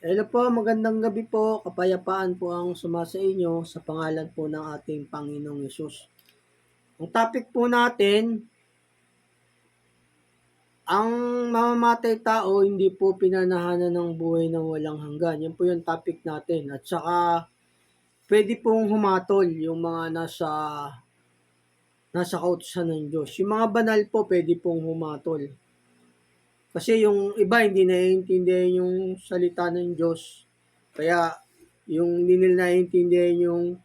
Hello po, magandang gabi po. Kapayapaan po ang sumasa inyo sa pangalan po ng ating Panginoong Yesus. Ang topic po natin, ang mamamatay tao hindi po pinanahanan ng buhay na walang hanggan. Yan po yung topic natin. At saka, pwede pong humatol yung mga nasa kautusan ng Diyos. Yung mga banal po, pwede pong humatol. Kasi yung iba hindi naiintindihan yung salita ng Diyos. Kaya yung hindi nila naiintindihan yung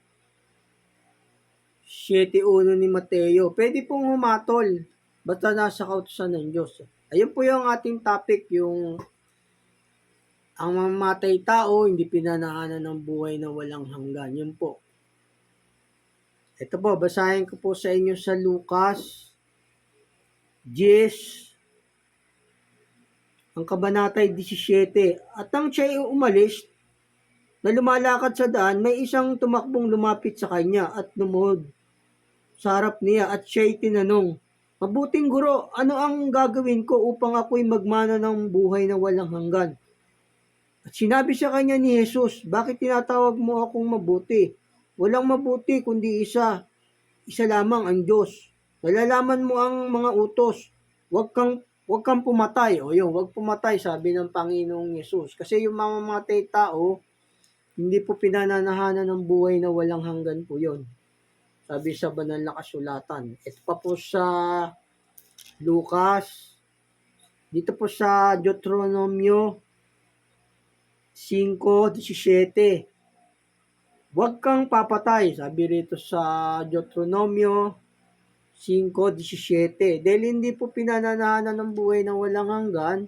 7:1 ni Mateo, pwede pong humatol basta nasa kautusan ng Diyos. Ayun po yung ating topic, yung ang mamamatay tao hindi pinanahanan ng buhay na walang hanggan. Yun po. Ito po, basahin ko po sa inyo sa Lucas 10, ang kabanatay 17. At nang siya ay umalis, na lumalakad sa daan, may isang tumakbong lumapit sa kanya at lumuhod sa harap niya at siya'y tinanong, "Mabuting guro, ano ang gagawin ko upang ako'y magmana ng buhay na walang hanggan?" At sinabi sa kanya ni Jesus, "Bakit tinatawag mo akong mabuti? Walang mabuti kundi isa lamang ang Diyos. Nalalaman mo ang mga utos. Huwag kang pumatay." O yun, huwag pumatay, sabi ng Panginoong Yesus. Kasi yung mamamatay tao, hindi po pinananahanan ng buhay na walang hanggan po yun. Sabi sa banal na kasulatan. Ito pa po sa Lucas, dito po sa Deuteronomio 5:17. Huwag kang papatay, sabi rito sa Deuteronomio 5:17. Dahil hindi po pinananahanan ng buhay na walang hanggan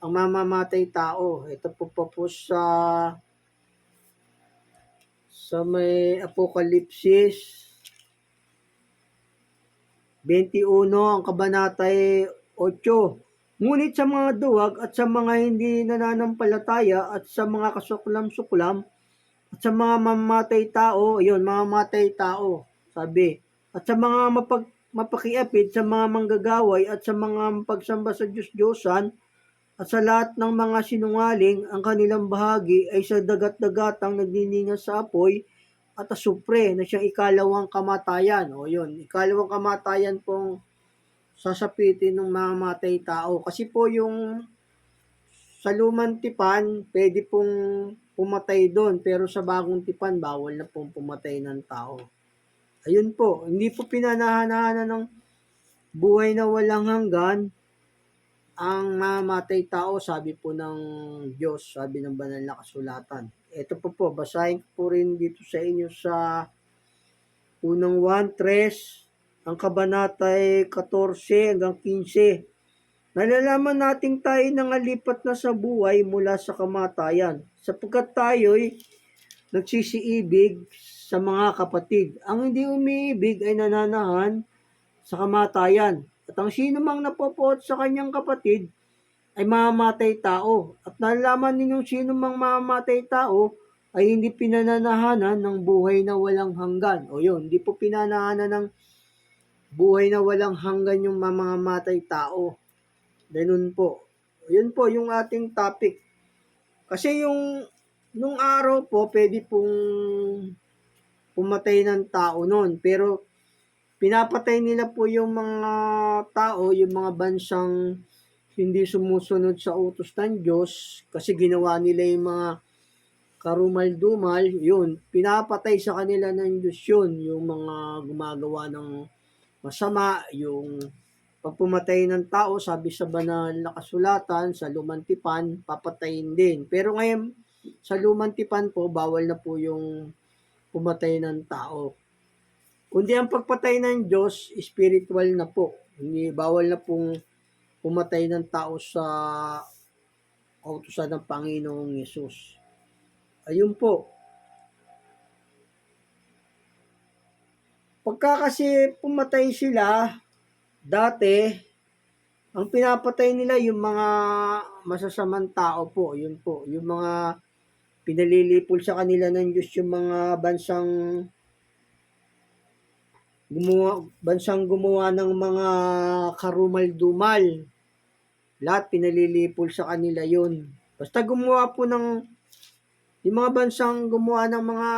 ang mamamatay tao. Ito po sa may Apokalipsis 21, ang kabanatay 8. Ngunit sa mga duwag at sa mga hindi nananampalataya at sa mga kasuklam-suklam at sa mga mamamatay tao, yun, mamamatay tao, sabi. At sa mga mapakiapid, sa mga manggagaway at sa mga pagsamba sa Diyos-Diyosan at sa lahat ng mga sinungaling, ang kanilang bahagi ay sa dagat-dagatang nagniningas sa apoy at asupre na siyang ikalawang kamatayan. O yun, ikalawang kamatayan pong sasapitin ng mamamatay tao. Kasi po yung sa lumang tipan, pwede pong pumatay doon. Pero sa bagong tipan, bawal na pong pumatay ng tao. Ayun po, hindi po pinanahanahanan ng buhay na walang hanggan ang mamamatay tao, sabi po ng Diyos, sabi ng banal na kasulatan. Ito po, basahin ko po rin dito sa inyo sa unang 1:3, ang kabanatay 14 hanggang 15. Nalalaman nating tayo nangalipat na sa buhay mula sa kamatayan, sapagkat tayo'y nagsisiibig sa mga kapatid. Ang hindi umiibig ay nananahan sa kamatayan. At ang sino mang napopoot sa kanyang kapatid ay mamamatay tao. At nalalaman ninyong sino mang mamamatay tao ay hindi pinananahanan ng buhay na walang hanggan. O yun, hindi po pinananahanan ng buhay na walang hanggan yung mamamatay tao. Ganun po. Yun po yung ating topic. Kasi nung araw po, pwede pong pumatay ng tao noon. Pero pinapatay nila po yung mga tao, yung mga bansang hindi sumusunod sa utos ng Diyos kasi ginawa nila yung mga karumal-dumal, yun, pinapatay sa kanila ng Diyos yun, yung mga gumagawa ng masama, yung pagpumatay ng tao, sabi sa banal na kasulatan, sa lumang tipan, papatayin din. Pero ngayon, sa lumang tipan po, bawal na po yung pumatay ng tao. Kundi ang pagpatay ng Diyos, spiritual na po. Hindi, bawal na pong pumatay ng tao sa kautusan ng Panginoong Yesus. Ayun po. Pagka kasi pumatay sila, dati, ang pinapatay nila yung mga masasamang tao po. Yun po. Yung mga pinalilipol sa kanila ng Diyos, yung mga bansang gumawa ng mga karumal-dumal. Lahat pinalilipol sa kanila yun. Basta gumawa po ng Yung mga bansang gumawa ng mga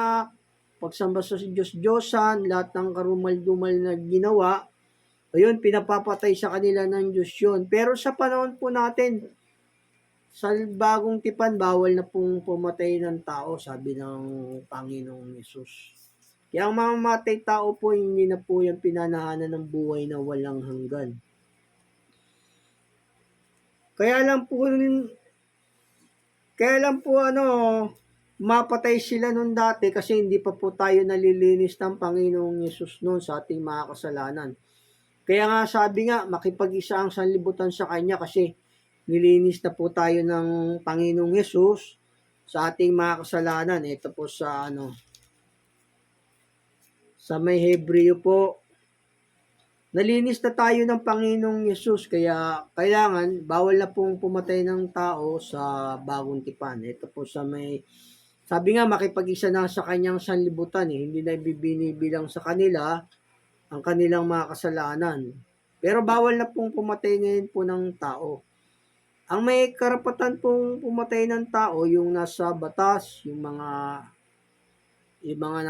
pagsamba sa Diyos-Diyosan, lahat ng karumal-dumal na ginawa, ayun, pinapapatay sa kanila ng Diyos yun. Pero sa panahon po natin, sa bagong tipan, bawal na pong pumatay ng tao, sabi ng Panginoong Yesus. Kaya ang mamamatay tao po, hindi na po yung pinanahanan ng buhay na walang hanggan. Kaya lang po, mapatay sila nung dati kasi hindi pa po tayo nalilinis ng Panginoong Yesus noon sa ating mga kasalanan. Kaya nga sabi nga, makipag-isa ang sanlibutan sa Kanya kasi nilinis na po tayo ng Panginoong Yesus sa ating mga kasalanan. Ito po sa may Hebreo po, nalinis na tayo ng Panginoong Yesus kaya kailangan bawal na pong pumatay ng tao sa bagong tipan. Ito po sa may sabi nga makipag-isa na sa kanyang sanlibutan hindi na binibilang sa kanila ang kanilang mga kasalanan. Pero bawal na pong pumatay ngayon po ng tao. Ang may karapatan pong pumatay ng tao yung nasa batas, yung mga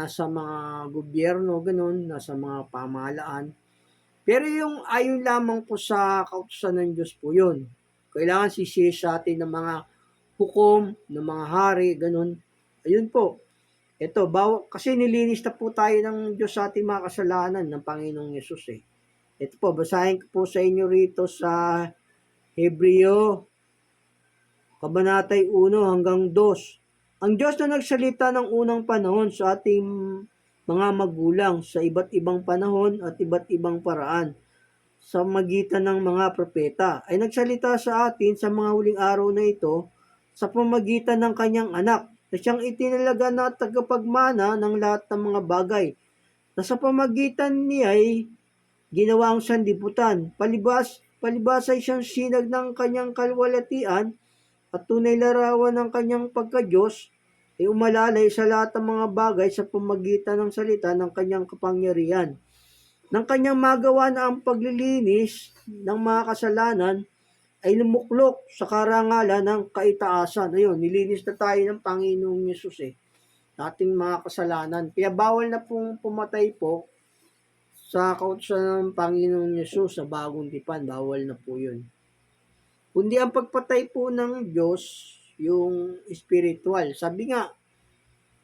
nasa mga gobyerno, ganun, nasa mga pamahalaan. Pero yung ayon lamang po sa kautusan ng Diyos po yun. Kailangan sisisi sa atin ng mga hukom, ng mga hari, ganun. Ayun po. Ito, kasi nilinis na po tayo ng Diyos sa ating mga kasalanan ng Panginoong Yesus eh. Ito po, basahin ko po sa inyo rito sa Hebreo, Kabanatay 1 hanggang 2. Ang Diyos na nagsalita ng unang panahon sa ating mga magulang sa iba't ibang panahon at iba't ibang paraan sa magitan ng mga propeta ay nagsalita sa atin sa mga huling araw na ito sa pamamagitan ng kanyang anak na siyang itinalaga na tagapagmana ng lahat ng mga bagay na sa pamagitan niya ay ginawa ang sanlibutan. Palibas ay siyang sinag ng kanyang kalwalatian at tunay larawan ng kanyang pagka-Diyos ay umalalay sa lahat ng mga bagay sa pamagitan ng salita ng kanyang kapangyarihan. Nang kanyang magawa na ang paglilinis ng mga kasalanan, ay lumuklok sa karangalan ng kaitaasan. Ayun, nilinis na tayo ng Panginoong Yesus ating mga kasalanan. Kaya bawal na pong pumatay po sa kautusan ng Panginoong Yesus sa bagong tipan. Bawal na po yun. Kundi ang pagpatay po ng Diyos, yung spiritual. Sabi nga,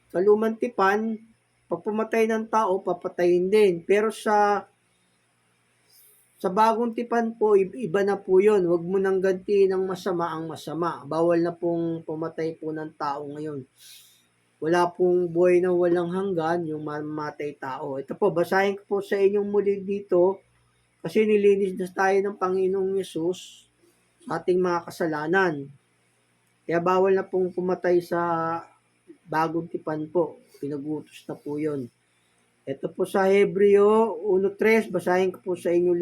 sa lumang tipan, pag pumatay ng tao, papatayin din. Pero sa bagong tipan po, iba na po yun. Huwag mo nang gantiin ng masama ang masama. Bawal na pong pumatay po ng tao ngayon. Wala pong buhay na walang hanggan yung mamatay tao. Ito po, basahin ko po sa inyong muli dito kasi nilinis na tayo ng Panginoong Yesus sa ating mga kasalanan. Kaya bawal na pong pumatay sa bagong tipan po. Pinagutos na po yun. Ito po sa Hebreo 1.3, basahin ko po sa inyo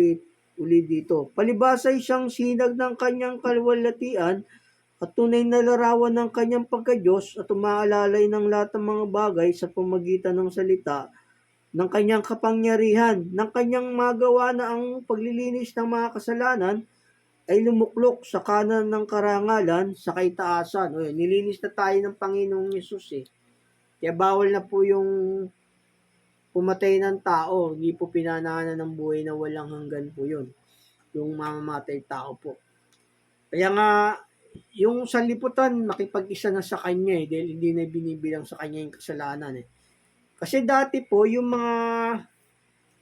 ulit dito. Palibas ay siyang sinag ng kanyang kalwalatian at tunay na larawan ng kanyang pagka-Diyos at umaalalay ng lahat ng mga bagay sa pamagitan ng salita ng kanyang kapangyarihan, ng kanyang magawa na ang paglilinis ng mga kasalanan ay lumuklok sa kanan ng karangalan sa kaitaasan. O, nilinis na tayo ng Panginoong Yesus Kaya bawal na po yung pumatay ng tao, hindi po pinanahanan ng buhay na walang hanggan po yun. Yung mamamatay tao po. Kaya nga, yung sanlibutan, makipag-isa na sa kanya dahil hindi na binibilang sa kanya yung kasalanan Kasi dati po, yung mga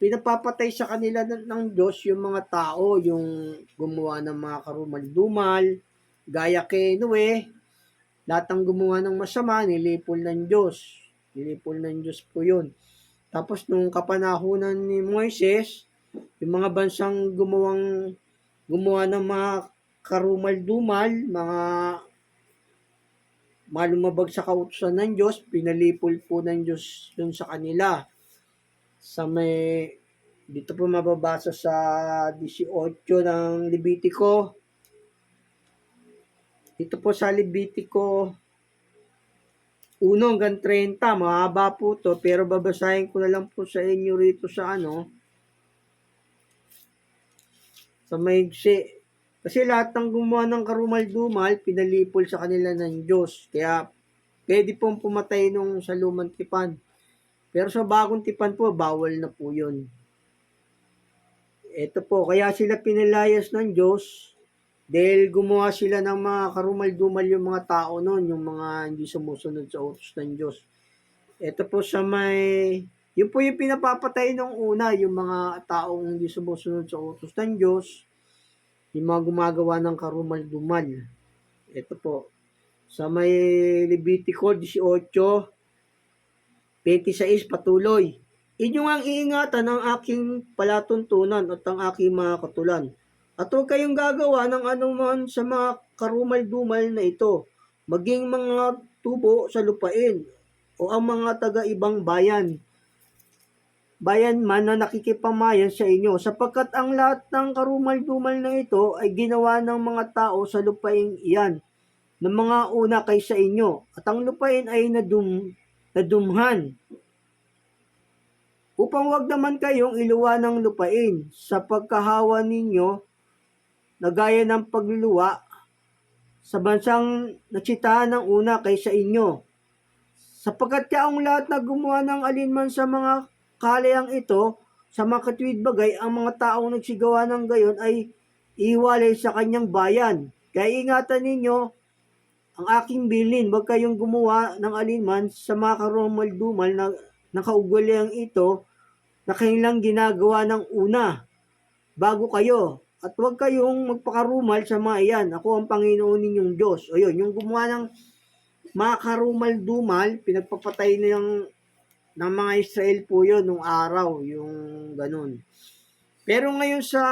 pinapapatay sa kanila ng Diyos, yung mga tao, yung gumawa ng mga karumal-dumal, gaya kay Noe, lahat ng gumawa ng masama, nilipol ng Diyos. Nilipol ng Diyos po yun. Tapos nung kapanahunan ni Moises, yung mga bansang gumawa ng mga karumal-dumal, mga lumabag sa kautusan ng Diyos, pinalipol po ng Diyos dun sa kanila. Dito po mababasa sa 18 ng Levitico. Dito po sa Levitico 1 hanggang 30, mahaba po to, pero babasahin ko na lang po sa inyo rito sa sa maigsi. Kasi lahat ng gumawa ng karumal-dumal, pinalipol sa kanila ng Diyos. Kaya Puwede pong pumatay nung sa lumang tipan. Pero sa bagong tipan po, bawal na po yun. Ito po, kaya sila pinilayas ng Diyos dahil gumawa sila ng mga karumal-dumal yung mga tao noon, yung mga hindi sumusunod sa utos ng Diyos. Ito po sa may, yun po yung pinapapatay nung una, yung mga taong hindi sumusunod sa utos ng Diyos, yung mga gumagawa ng karumal-dumal. Ito po, sa may Levitico 18:26 patuloy. Inyo ang iingatan ang aking palatuntunan at ang aking mga katulan. At huwag kayong gagawa ng anuman sa mga karumal-dumal na ito, maging mga tubo sa lupain o ang mga taga-ibang bayan man na nakikipamayan sa inyo, sapagkat ang lahat ng karumal-dumal na ito ay ginawa ng mga tao sa lupaing iyan ng mga una kaysa inyo, at ang lupain ay nadumhan, upang wag naman kayong iluwa ng lupain sa pagkahawa ninyo na gaya ng pagluluwa sa bansang natsitahan ng una kaysa inyo. Sapagkat kaong lahat na gumawa ng alinman sa mga kalayang ito, sa mga katuwid bagay, ang mga taong nagsigawa ng gayon ay ihiwalay sa kanyang bayan. Kaya ingatan ninyo ang aking bilin, huwag kayong gumawa ng alinman sa mga karumal-dumal na kaugaliang ito na kanilang ginagawa ng una bago kayo. At huwag kayong magpakarumal sa mga iyan. Ako ang Panginoon ninyong Diyos. O yun, yung gumawa ng mga karumal-dumal, pinagpapatay ng mga Israel po yun nung araw, yung ganun. Pero ngayon sa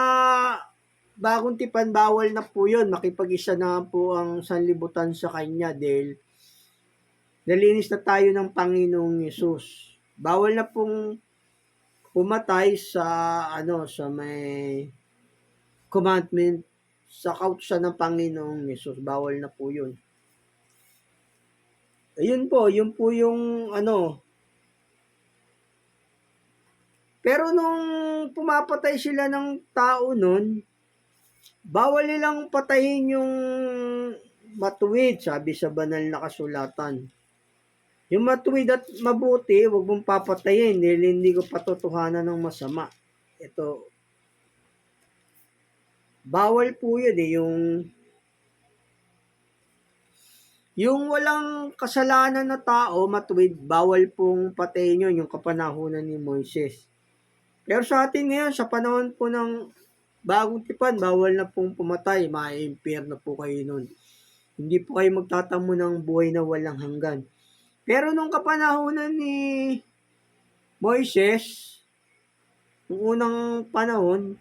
bagong tipan, bawal na po yun. Makipag-isa na po ang sanlibutan sa kanya dahil nalinis na tayo ng Panginoong Yesus. Bawal na pong pumatay sa sa may commandment sa kautusan ng Panginoong Yesus. Bawal na po yun. Ayun po, yun po yung Pero nung pumapatay sila ng tao nun, bawal nilang patayin yung matuwid, sabi sa banal na kasulatan. Yung matuwid at mabuti, huwag mong papatayin dahil hindi ko patotohanan ng masama. Ito, bawal po yun yung walang kasalanan na tao, matuwid, bawal pong patayin yun, yung kapanahunan ni Moises. Pero sa atin ngayon, sa panahon po ng bagong tipan, bawal na pong pumatay, ma-impierno po kayo nun. Hindi po kayo magtatamo ng buhay na walang hanggan. Pero nung kapanahunan ni Moises, nung unang panahon,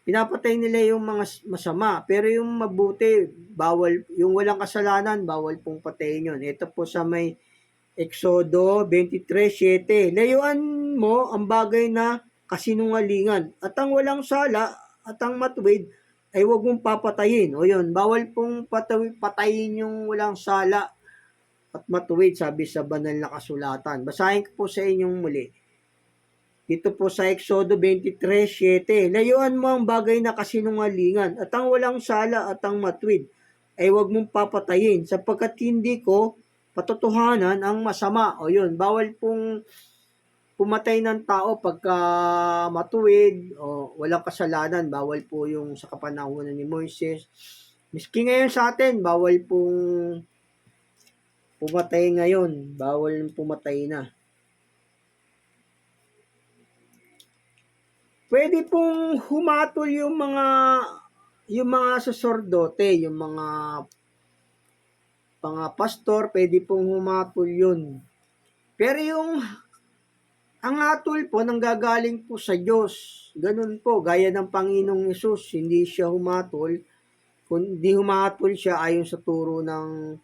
pinapatay nila yung mga masama. Pero yung mabuti, bawal, yung walang kasalanan, bawal pong patayin yun. Ito po sa may Exodo 23:7. Layuan mo ang bagay na kasinungalingan at ang walang sala at ang matuwid ay huwag mong papatayin. O yun, bawal pong patayin yung walang sala at matuwid, sabi sa banal na kasulatan. Basahin ko po sa inyong muli. Dito po sa Exodo 23:7. Layuan mo ang bagay na kasinungalingan at ang walang sala at ang matuwid ay huwag mong papatayin, sapagkat hindi ko patotohanan ang masama. O yun, bawal pong pumatay ng tao pagka matuwid o walang kasalanan. Bawal po yung sa kapanahunan ni Moises. Miski ngayon sa atin, bawal pong pumatay ngayon. Bawal pumatay na. Pwede pong humatol yung mga sasordote, yung mga pastor, pwede pong humatol yun. Pero ang hatol po nanggagaling po sa Diyos. Ganun po, gaya ng Panginoong Yesus, hindi siya humatol, kundi humatol siya ayon sa turo ng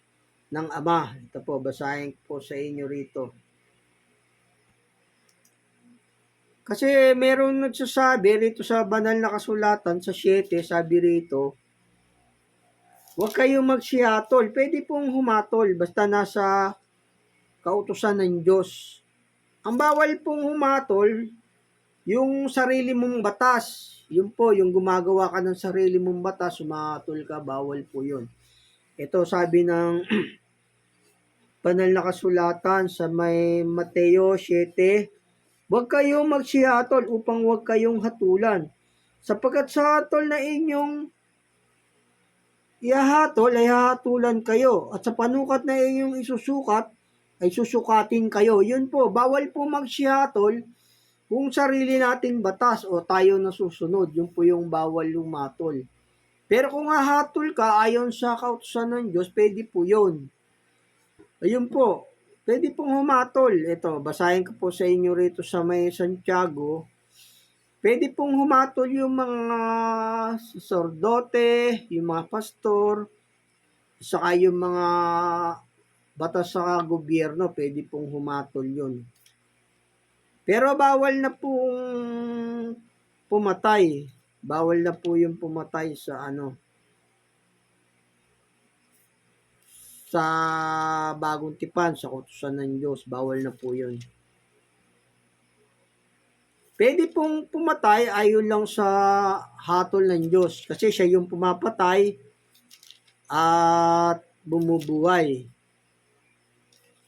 Ama. Ito po, basahin po sa inyo rito. Kasi meron nagsasabi rito sa banal na kasulatan sa 7, sabi rito, huwag kayong magsihatol. Pwede pong humatol basta nasa kautusan ng Diyos. Ang bawal pong humatol, yung sarili mong batas. Yun po, yung gumagawa ka ng sarili mong batas, humatol ka, bawal po yun. Ito sabi ng banal na kasulatan sa may Mateo 7, huwag kayong magsihatol upang huwag kayong hatulan, sapagkat sa hatol na inyong ihahatol ay hahatulan kayo, at sa panukat na inyong isusukat ay susukatin kayo. Yun po, bawal po magsihatol kung sarili nating batas o tayo na susunod. Yun po yung bawal lumatol. Pero kung hahatol ka ayon sa kautusan ng Diyos, pwede po yun. Ayun po, pwede pong humatol. Ito, basahin ko po sa inyo rito sa may Santiago. Pwede pong humatol yung mga saserdote, yung mga pastor, saka yung mga batas sa gobyerno, pwede pong humatol yun. Pero bawal na pong pumatay. Bawal na po yung pumatay sa sa bagong tipan, sa kautusan ng Diyos. Bawal na po yun. Pwede pong pumatay ayon lang sa hatol ng Diyos. Kasi siya yung pumapatay at bumubuhay.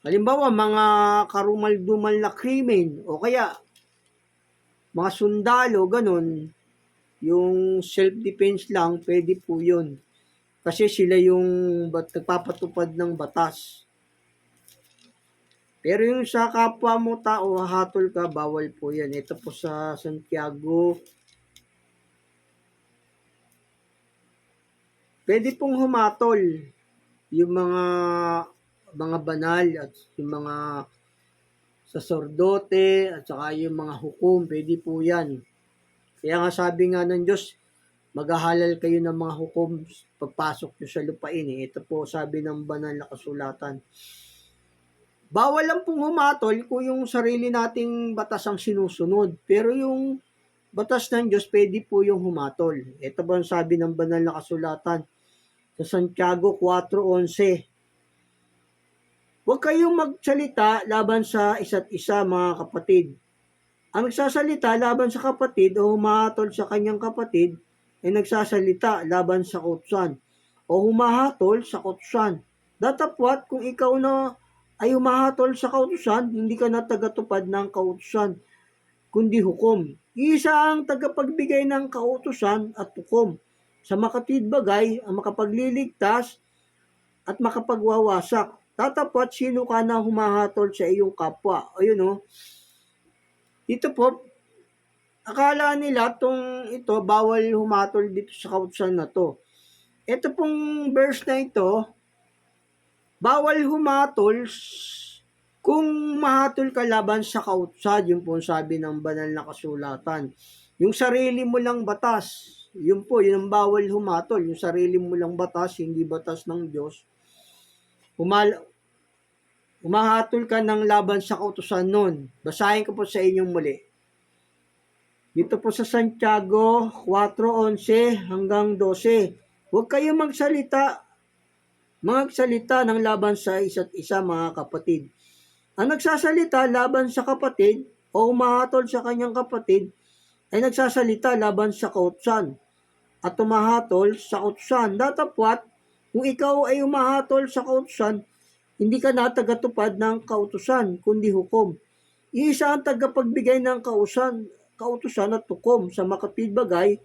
Halimbawa, mga karumal-dumal na krimen o kaya mga sundalo, ganun, yung self-defense lang, pwede po yun. Kasi sila yung nagpapatupad ng batas. Pero yung sa kapwa mo tao, hatol ka, bawal po yan. Ito po sa Santiago. Pwede pong humatol yung mga banal at yung mga saserdote at saka yung mga hukom, pwede po yan. Kaya nga sabi nga ng Diyos, maghahalal kayo ng mga hukom pagpasok nyo sa lupain. Ito po sabi ng banal na kasulatan. Bawal lang pong humatol kung yung sarili nating batas ang sinusunod. Pero yung batas ng Diyos, pwede po yung humatol. Ito po ang sabi ng banal na kasulatan sa Santiago 4:11. Huwag kayong magsalita laban sa isa't isa, mga kapatid. Ang nagsasalita laban sa kapatid o humahatol sa kanyang kapatid ay nagsasalita laban sa kautusan o humahatol sa kautusan. Datapwat kung ikaw na ay humahatol sa kautusan, hindi ka na tagatupad ng kautusan, kundi hukom. Isa ang tagapagbigay ng kautusan at hukom. Sa makatid bagay, ang makapagliligtas at makapagwawasak. Tatapat sino ka na humahatol sa iyong kapwa. Ayun o. Dito po, akala nila ito bawal humatol dito sa kautusan na to. Ito pong verse na ito, bawal humatol kung mahatol ka laban sa kautusan. Yun po sabi ng banal na kasulatan. Yung sarili mo lang batas, yun po, yun ang bawal humatol. Yung sarili mo lang batas, hindi batas ng Diyos. Umahatol ka ng laban sa kautusan nun. Basahin ko po sa inyong muli. Dito po sa Santiago 4:11 hanggang 12. Huwag kayong magsalita ng laban sa isa't isa, mga kapatid. Ang nagsasalita laban sa kapatid o umahatol sa kanyang kapatid ay nagsasalita laban sa kautusan at umahatol sa kautusan. Datapwat, kung ikaw ay umahatol sa kautusan, hindi ka na tagatupad ng kautusan, kundi hukom. Iisa ang tagapagbigay ng kautusan at hukom sa makapidbagay,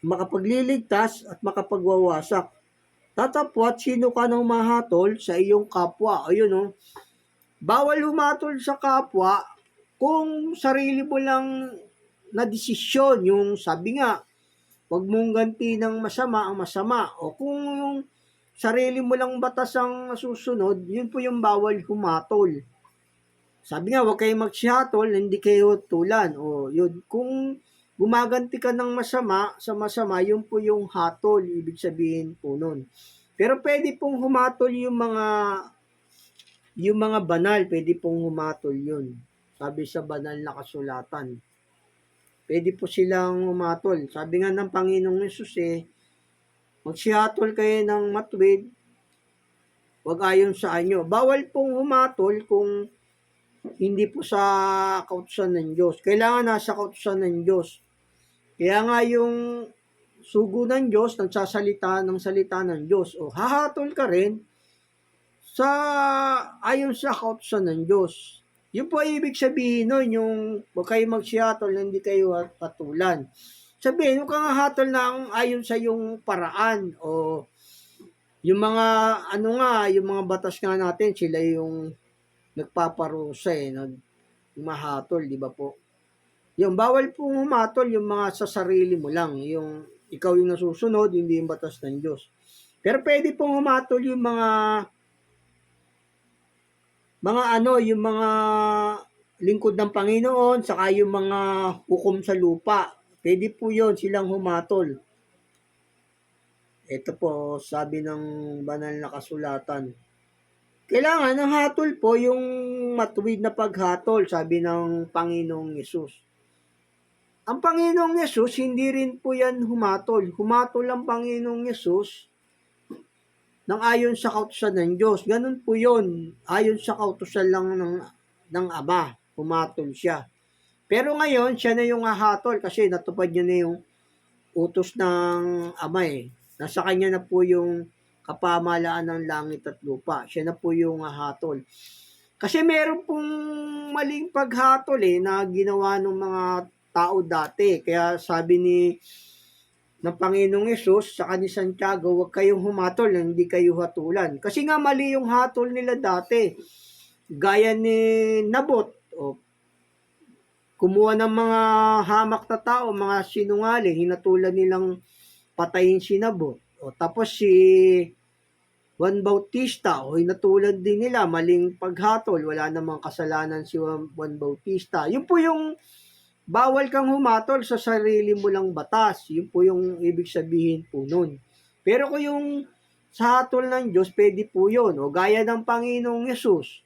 makapagliligtas at makapagwawasak. Tatapwat sino ka nang mahatol sa iyong kapwa. Ayun o. Bawal humatol sa kapwa kung sarili mo lang na desisyon. Yung sabi nga, huwag mong ganti ng masama ang masama. O kung yung sarili mo lang batas ang susunod, yun po yung bawal humatol. Sabi nga, huwag kayong magsihatol, hindi kayo tulan. O yun, kung gumaganti ka ng masama sa masama, yun po yung hatol, ibig sabihin po nun. Pero pwede pong humatol yung mga banal, pwede pong humatol yun. Sabi sa banal na kasulatan. Pwede po silang humatol. Sabi nga ng Panginoong Hesus magsihatol kayo ng matuwid, wag ayon sa inyo. Bawal pong humatol kung hindi po sa kautusan ng Diyos. Kailangan nasa kautusan ng Diyos. Kaya nga yung sugo ng Diyos, nagsasalita ng salita ng Diyos. O hahatol ka rin sa ayon sa kautusan ng Diyos. Yun po ay ibig sabihin nun, yung huwag kayo magsihatol na hindi kayo hatulan. Sabihin, huwag kang hatol na ayon sa yung paraan o yung mga yung mga batas nga natin, sila yung nagpaparusa mahatol, di ba po? Yung bawal pong humatol yung mga sa sarili mo lang, yung ikaw yung nasusunod, hindi yung batas ng Diyos. Pero pwede pong humatol yung yung mga lingkod ng Panginoon, saka yung mga hukom sa lupa. Pwede po yon silang humatol. Ito po, sabi ng banal na kasulatan. Kailangan ng hatol po yung matuwid na paghatol, sabi ng Panginoong Yesus. Ang Panginoong Yesus, hindi rin po yan humatol. Humatol ang Panginoong Yesus ng ayon sa kautusan ng Diyos. Ganun po yun. Ayon sa kautusan lang ng Ama, humatol siya. Pero ngayon, siya na yung hahatol kasi natupad niya na yung utos ng Ama eh. Nasa kanya na po yung kapamahalaan ng langit at lupa. Siya na po yung hahatol. Kasi meron pong maling paghatol na ginawa ng mga tao dati. Kaya sabi ng Panginoong Yesus sa ni Santiago, huwag kayong humatol na hindi kayo hatulan. Kasi nga mali yung hatol nila dati. Gaya ni Nabot, kumuha ng mga hamak na tao, mga sinungaling, hinatulan nilang patayin si Nabot. Tapos si Juan Bautista, hinatulan din nila, maling paghatol, wala namang kasalanan si Juan Bautista. Yun po yung bawal kang humatol sa sarili mo lang batas. Yun po yung ibig sabihin po nun. Pero kung yung sa hatol ng Diyos, pwede po yun. Gaya ng Panginoong Yesus.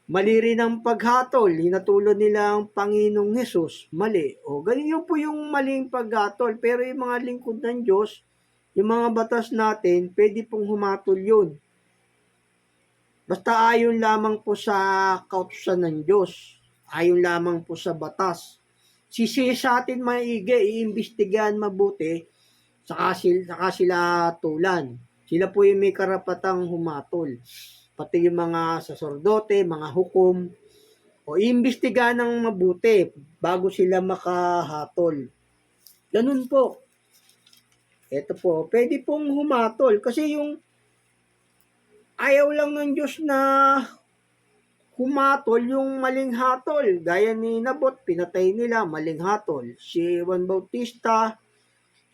Mali rin ang paghatol. Hinatulad nila ang Panginoong Yesus. Mali. Ganyan po yung maling paghatol. Pero yung mga lingkod ng Diyos, yung mga batas natin, pwede pong humatol yun. Basta ayon lamang po sa kautusan ng Diyos. Ayon lamang po sa batas. Sa atin maigi, iimbestigahan mabuti, saka sila tulan. Sila po yung may karapatang humatol. Pati yung mga sasordote, mga hukom, iimbestigahan ng mabuti bago sila makahatol. Ganun po. Ito po, pwede pong humatol kasi yung ayaw lang ng Diyos na humatol yung maling hatol. Gaya ni Nabot, pinatay nila, maling hatol. Si Juan Bautista,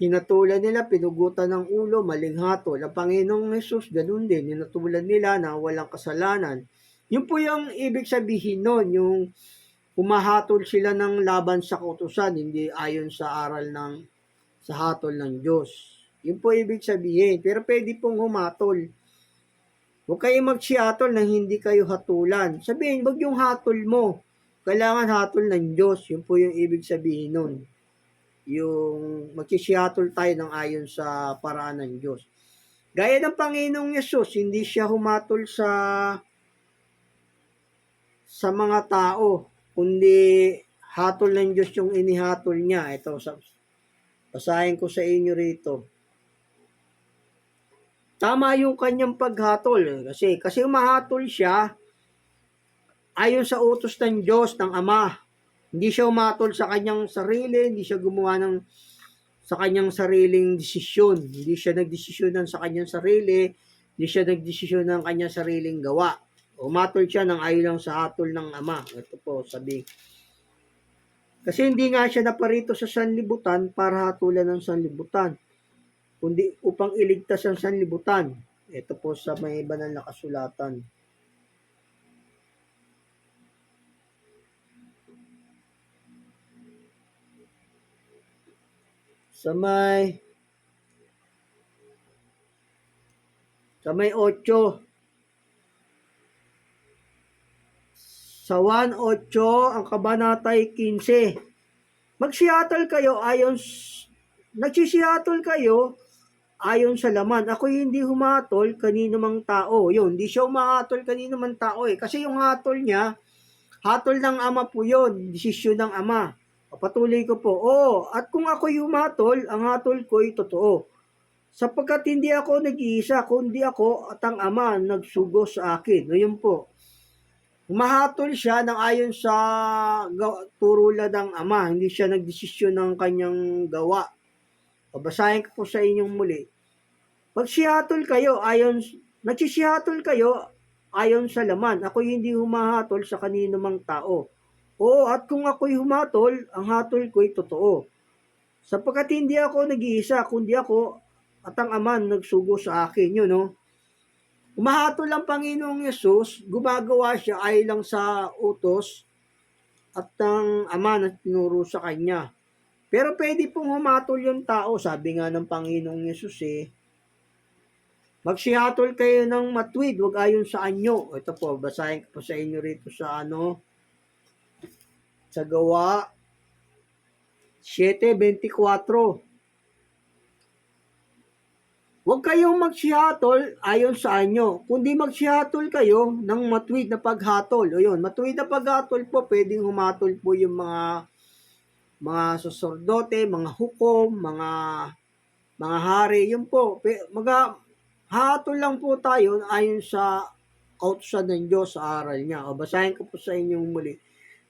hinatulan nila, pinugutan ng ulo, maling hatol. Ang Panginoong Jesus, ganun din, hinatulan nila na walang kasalanan. Yun po yung ibig sabihin nun, yung humahatol sila ng laban sa kautusan, hindi ayon sa aral sa hatol ng Diyos. Yun po ibig sabihin. Pero pwede pong humatol. Huwag kayong magsihatol na hindi kayo hatulan. Sabihin, wag yung hatol mo. Kailangan hatol ng Diyos. Yun po yung ibig sabihin nun. Yung magsisihatol tayo ng ayon sa paraan ng Diyos. Gaya ng Panginoong Yesus, hindi siya humatol sa mga tao, kundi hatol ng Diyos yung inihatol niya. Ito, basahin ko sa inyo rito. Tama yung kanyang paghatol. Kasi umahatol siya ayon sa utos ng Diyos, ng Ama. Hindi siya umatol sa kanyang sarili, hindi siya gumawa sa kanyang sariling desisyon. Hindi siya nagdesisyonan sa kanyang sarili, hindi siya nagdesisyon ng kanyang sariling gawa. Umatol siya ng ayon lang sa hatol ng Ama. Ito po, sabi. Kasi hindi nga siya naparito sa sanlibutan para hatulan ng sanlibutan, kundi upang iligtas ang sanlibutan. Ito po sa may banal na kasulatan. Sa may 8. Sa 1:8, ang kabanatay 15. Magsiyatol kayo nagsisiyatol kayo ayon sa laman. Ako hindi humatol kanino mang tao. Yun, hindi siya humatol kanino mang tao Kasi yung hatol niya, hatol ng Ama po yun. Desisyon ng Ama. Patuloy ko po. At kung ako'y humatol, ang hatol ko'y totoo. Sapagkat hindi ako nag-iisa, kundi ako at ang Ama nagsugo sa akin. Ayun po. Humahatol siya ng ayon sa turo ng Ama. Hindi siya nagdesisyon ng kanyang gawa. Babasahin ko po sa inyong muli. Magsihatol kayo ayon, nagsisihatol kayo ayon sa laman. Ako'y hindi humahatol sa kanino mang tao. Oo, at kung ako'y humatol, ang hatol ko'y totoo. Sapagkat hindi ako nag-iisa, kundi ako at ang Ama nagsugo sa akin. Yun, no? Humahatol ang Panginoong Yesus, gumagawa siya ay lang sa utos at ng Ama na tinuro sa kanya. Pero pwede pong humatol yung tao, sabi nga ng Panginoong Yesus magsihatol kayo ng matuwid, wag ayon sa anyo. Ito po, basahin ko po sa inyo rito sa sa Gawa 7:24. Huwag kayong magsihatol ayon sa anyo, kundi magsihatol kayo ng matuwid na paghatol. O yun, matuwid na paghatol po, pwedeng humatol po yung mga saserdote, mga hukom, mga hari, yun po. Hatol lang po tayo ayon sa kautusan ng Diyos sa aral niya. O basahin ko po sa inyong muli.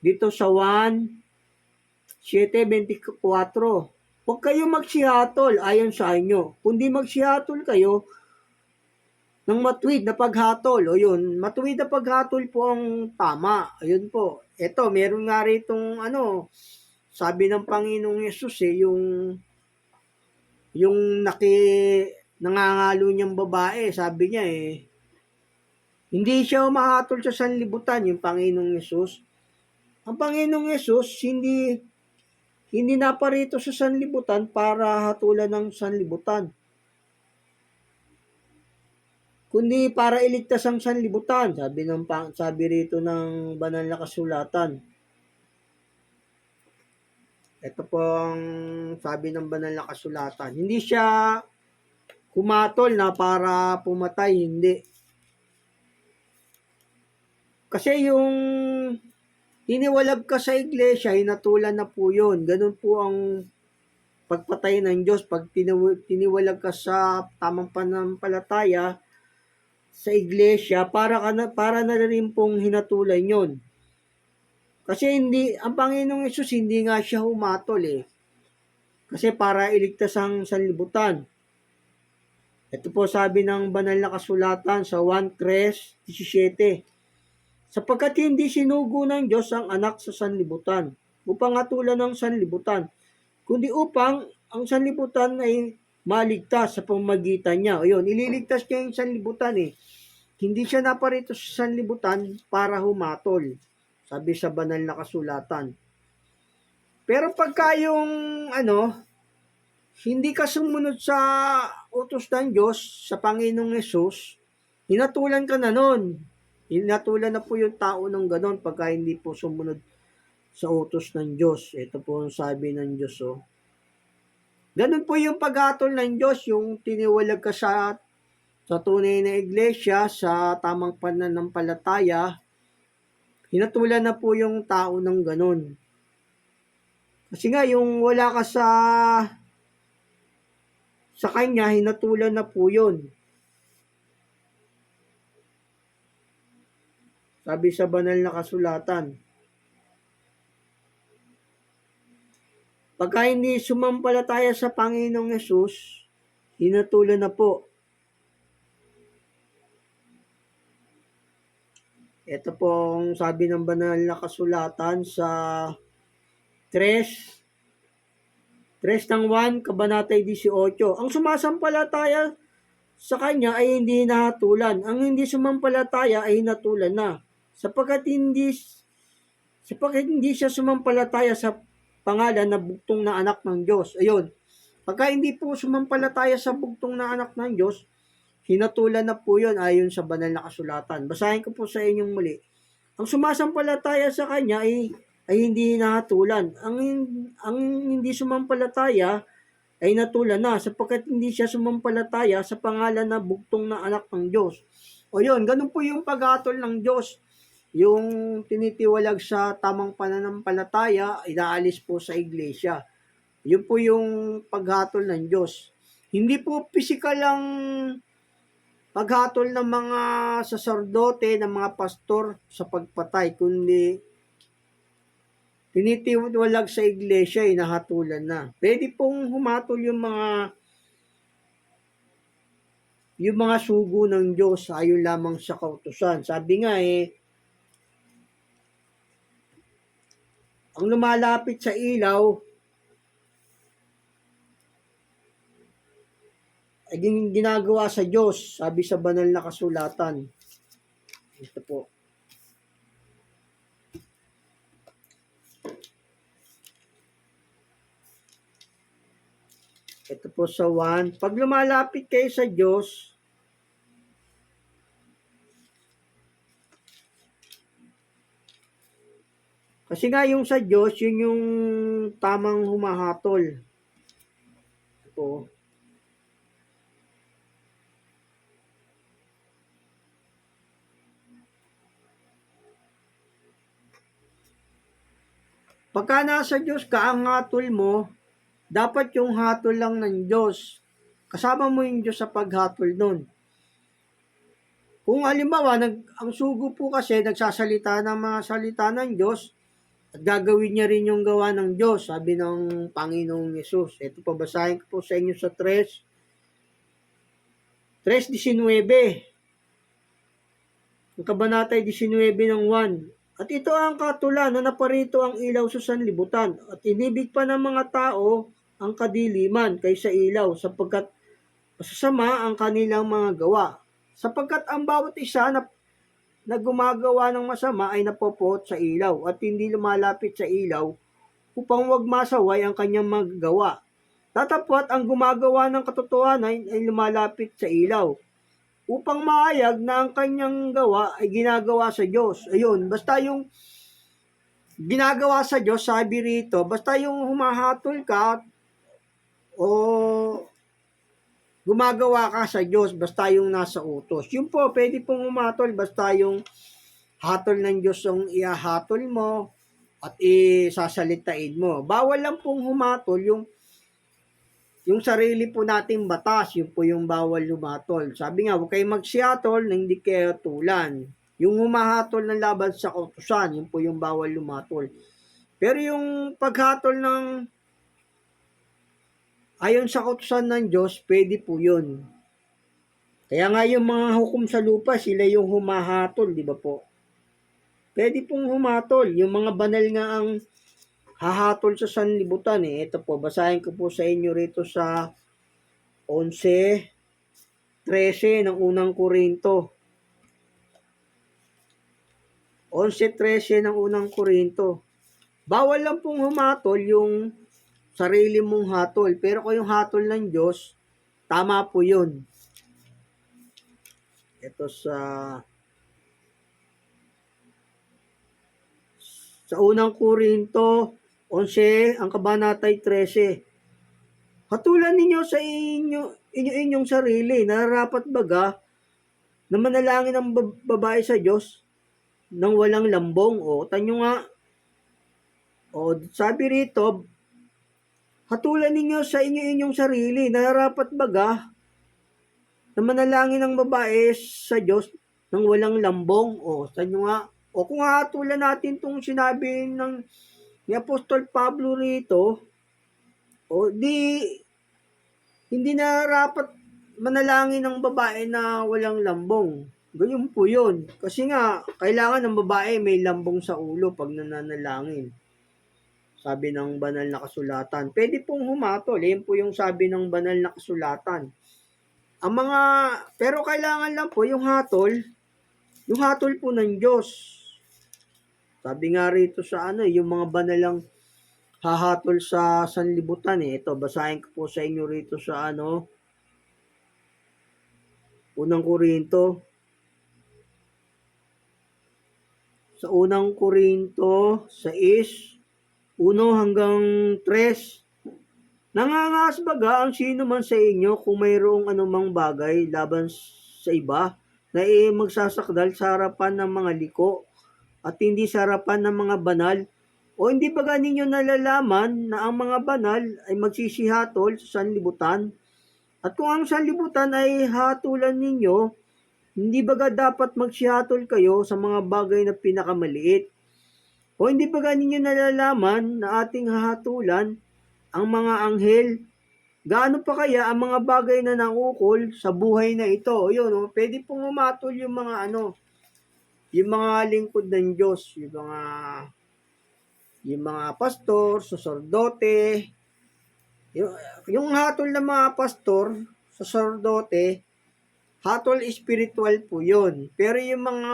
Dito sa 1:7-24. Huwag kayong magsihatol ayon sa inyo, kundi magsihatol kayo ng matuwid na paghatol. O yun, matuwid na paghatol po ang tama. Ayun po. Ito, meron nga ritong sabi ng Panginoong Yesus yung nangangalo niyang babae, sabi niya hindi siya humahatol sa sanlibutan, yung Panginoong Yesus. Ang Panginoong Yesus, hindi naparito sa sanlibutan para hatulan ng sanlibutan, kundi para iligtas ang sanlibutan, sabi rito ng banal na kasulatan. Ito po ang sabi ng banal na kasulatan. Hindi siya humatol na para pumatay, hindi. Kasi yung tiniwalag ka sa iglesia, hinatulan na po yun. Ganun po ang pagpatay ng Diyos. Pag tiniwalag ka sa tamang pananampalataya sa iglesia, para na rin pong hinatulan yun. Kasi ang Panginoong Yesus hindi nga siya humatol Kasi para iligtas ang sanlibutan. Ito po sabi ng banal na kasulatan sa 1:17. Sapagkat hindi sinugo ng Diyos ang anak sa sanlibutan upang hatulan ng sanlibutan, kundi upang ang sanlibutan ay maligtas sa pamamagitan niya. O yun, ililigtas niya yung sanlibutan Hindi siya naparito sa sanlibutan para humatol, sabi sa banal na kasulatan. Pero pagka yung hindi ka sumunod sa utos ng Diyos, sa Panginoong Yesus, hinatulan ka na nun. Hinatulan na po yung tao ng ganon pagka hindi po sumunod sa utos ng Diyos. Ito po ang sabi ng Diyos. Ganun po yung paghatol ng Diyos, yung tiniwalag ka sa tunay na iglesia, sa tamang pananampalataya, hinatulan na po yung tao ng ganun. Kasi nga, yung wala ka sa kanya, hinatulan na po yun. Sabi sa banal na kasulatan. Pagka hindi sumampalataya sa Panginoong Yesus, hinatulan na po. Ito pong sabi ng banal na kasulatan sa 3:1, Kabanata 18. Ang sumasampalataya sa kanya ay hindi hinahatulan. Ang hindi sumampalataya ay hinatulan na. Sapagkat hindi siya sumampalataya sa pangalan na bugtong na anak ng Diyos. Ayun. Pagka hindi po sumampalataya sa bugtong na anak ng Diyos, hinatulan na po yun ayon sa banal na kasulatan. Basahin ko po sa inyong muli. Ang sumasampalataya sa kanya ay hindi hinahatulan. Ang hindi sumampalataya ay natulan na sapagkat hindi siya sumampalataya sa pangalan na bugtong na anak ng Diyos. O yun, ganun po yung paghatol ng Diyos. Yung tinitiwalag sa tamang pananampalataya, inaalis po sa iglesia. Yun po yung paghatol ng Diyos. Hindi po pisikal ang paghatol ng mga saserdote, ng mga pastor sa pagpatay, kundi tinitiwalag sa iglesia, hinahatulan na. Pwede pong humatol yung mga sugo ng Diyos ayon lamang sa kautusan. Sabi nga ang lumalapit sa ilaw ay ginagawa sa Diyos, sabi sa banal na kasulatan. Ito po. Ito po sa 1. Pag lumalapit kayo sa Diyos, kasi nga yung sa Diyos, yun yung tamang humahatol. Ito. Pagka nasa Diyos ka, ang hatol mo, dapat yung hatol lang ng Diyos. Kasama mo yung Diyos sa paghatol nun. Kung halimbawa, ang sugo po kasi nagsasalita ng mga salita ng Diyos, at gagawin niya rin yung gawa ng Diyos, sabi ng Panginoong Yesus. Ito po, basahin ko po sa inyo sa 3:19. Ang kabanata 19 ng 1. At ito ang katulan na naparito ang ilaw sa sanlibutan, at inibig pa ng mga tao ang kadiliman kaysa ilaw, sapagkat masasama ang kanilang mga gawa. Sapagkat ang bawat isa na gumagawa ng masama ay napopoot sa ilaw, at hindi lumalapit sa ilaw upang wag masaway ang kanyang magagawa. Tatapwat ang gumagawa ng katotohanan ay lumalapit sa ilaw, upang maayag na ang kanyang gawa ay ginagawa sa Diyos. Ayun, basta yung ginagawa sa Diyos, sabi rito, basta yung humahatol ka o gumagawa ka sa Diyos, basta yung nasa utos. Yun po, pwede pong humatol, basta yung hatol ng Diyos yung iahatol mo at isasalitain mo. Bawal lang pong humatol yung sarili po nating batas, yun po yung bawal humatol. Sabi nga, huwag kayong magsihatol na hindi kayo tulan. Yung humahatol ng laban sa kautusan, yun po yung bawal humatol. Pero yung paghatol ng ayon sa kautusan ng Diyos, pwede po yun. Kaya nga yung mga hukom sa lupa, sila yung humahatol, di ba po? Pwede pong humatol. Yung mga banal nga ang hahatol sa sanlibutan Ito po, basahin ko po sa inyo rito sa 11:13 ng unang Korinto. 11:13 ng unang Korinto. Bawal lang pong humatol yung sarili mong hatol. Pero kung yung hatol ng Diyos, tama po yun. Ito sa unang Korinto 11, ang kabanatay 13. Hatulan ninyo sa inyong sarili, nararapat baga na manalangin ang babae sa Diyos nang walang lambong. Tanyo nga. Sabi rito, hatulan ninyo sa inyong sarili, nararapat baga na manalangin ang babae sa Diyos nang walang lambong. Tanyo nga. Kung hatulan natin itong sinabi ni Apostol Pablo rito, hindi nararapat manalangin ng babae na walang lambong. Ganyan po yun. Kasi nga, kailangan ng babae may lambong sa ulo pag nananalangin. Sabi ng banal na kasulatan. Pwede pong humatol. Yan po yung sabi ng banal na kasulatan. Pero kailangan lang po yung hatol po ng Diyos. Sabi nga rito sa yung mga banalang hahatol sa sanlibutan Ito, basahin ko po sa inyo rito sa unang Korinto. Sa unang Korinto 6, 1 hanggang 3. Nangangas baga ang sino man sa inyo kung mayroong anumang bagay laban sa iba na magsasakdal sa harapan ng mga liko at hindi sa harapan ng mga banal? O hindi ba ninyo nalalaman na ang mga banal ay magsisihatol sa sanlibutan? At kung ang sanlibutan ay hatulan ninyo, hindi baga dapat magsihatol kayo sa mga bagay na pinakamaliit? O hindi baga ninyo nalalaman na ating hahatulan ang mga anghel? Gaano pa kaya ang mga bagay na naukol sa buhay na ito? Yun, oh, pwede pong umatol yung mga yung mga lingkod ng Diyos, yung mga pastor, saserdote, yung, yung hatol ng mga pastor, saserdote, hatol spiritual po yun. Pero yung mga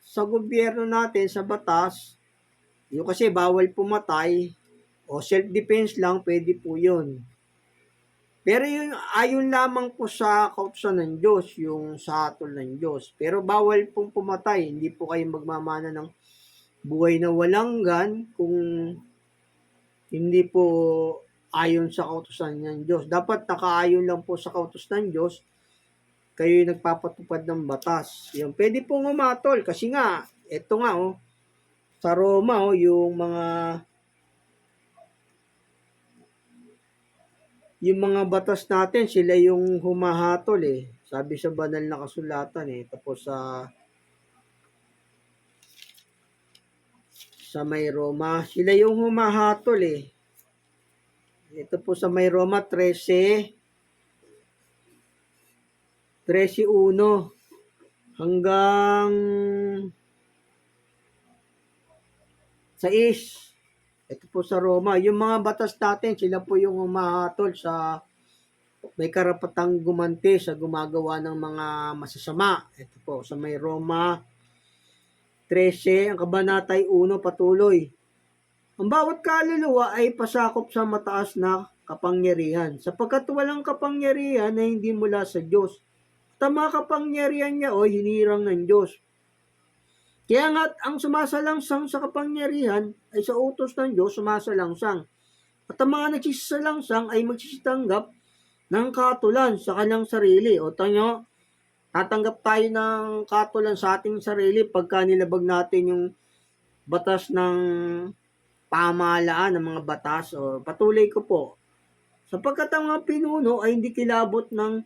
sa gobyerno natin, sa batas, yung kasi bawal pumatay, o self-defense lang, pwede po yun. Pero yung ayon lamang po sa kautusan ng Diyos, yung sa hatol ng Diyos. Pero bawal pong pumatay, hindi po kayo magmamana ng buhay na walang gan kung hindi po ayon sa kautusan ng Diyos. Dapat nakaayon lang po sa kautusan ng Diyos, kayo yung nagpapatupad ng batas. Yung pwede pong umatol kasi nga, eto nga oh, sa Roma oh, yung mga batas natin, sila yung humahatol eh. Sabi sa banal na kasulatan eh. Tapos sa may Roma, sila yung humahatol eh. Ito po sa may Roma 13:1 hanggang 6. Ito po sa Roma. Yung mga batas natin, sila po yung humahatol sa may karapatang gumanti sa gumagawa ng mga masasama. Ito po sa may Roma 13, ang kabanatay 1 patuloy. Ang bawat kaluluwa ay pasakop sa mataas na kapangyarihan, sapagkat walang kapangyarihan na hindi mula sa Diyos. At ang mga kapangyarihan niya o hinirang ng Diyos. Kaya nga ang sumasalangsang sa kapangyarihan ay sa utos ng Diyos sumasalangsang. At ang mga nagsisalangsang ay magsisitanggap ng katulan sa kanyang sarili. O tanyo, tatanggap tayo ng katulan sa ating sarili pagka nilabag natin yung batas ng pamahalaan, ng mga batas. O patuloy ko po. Sapagkat ang mga pinuno ay hindi kilabot ng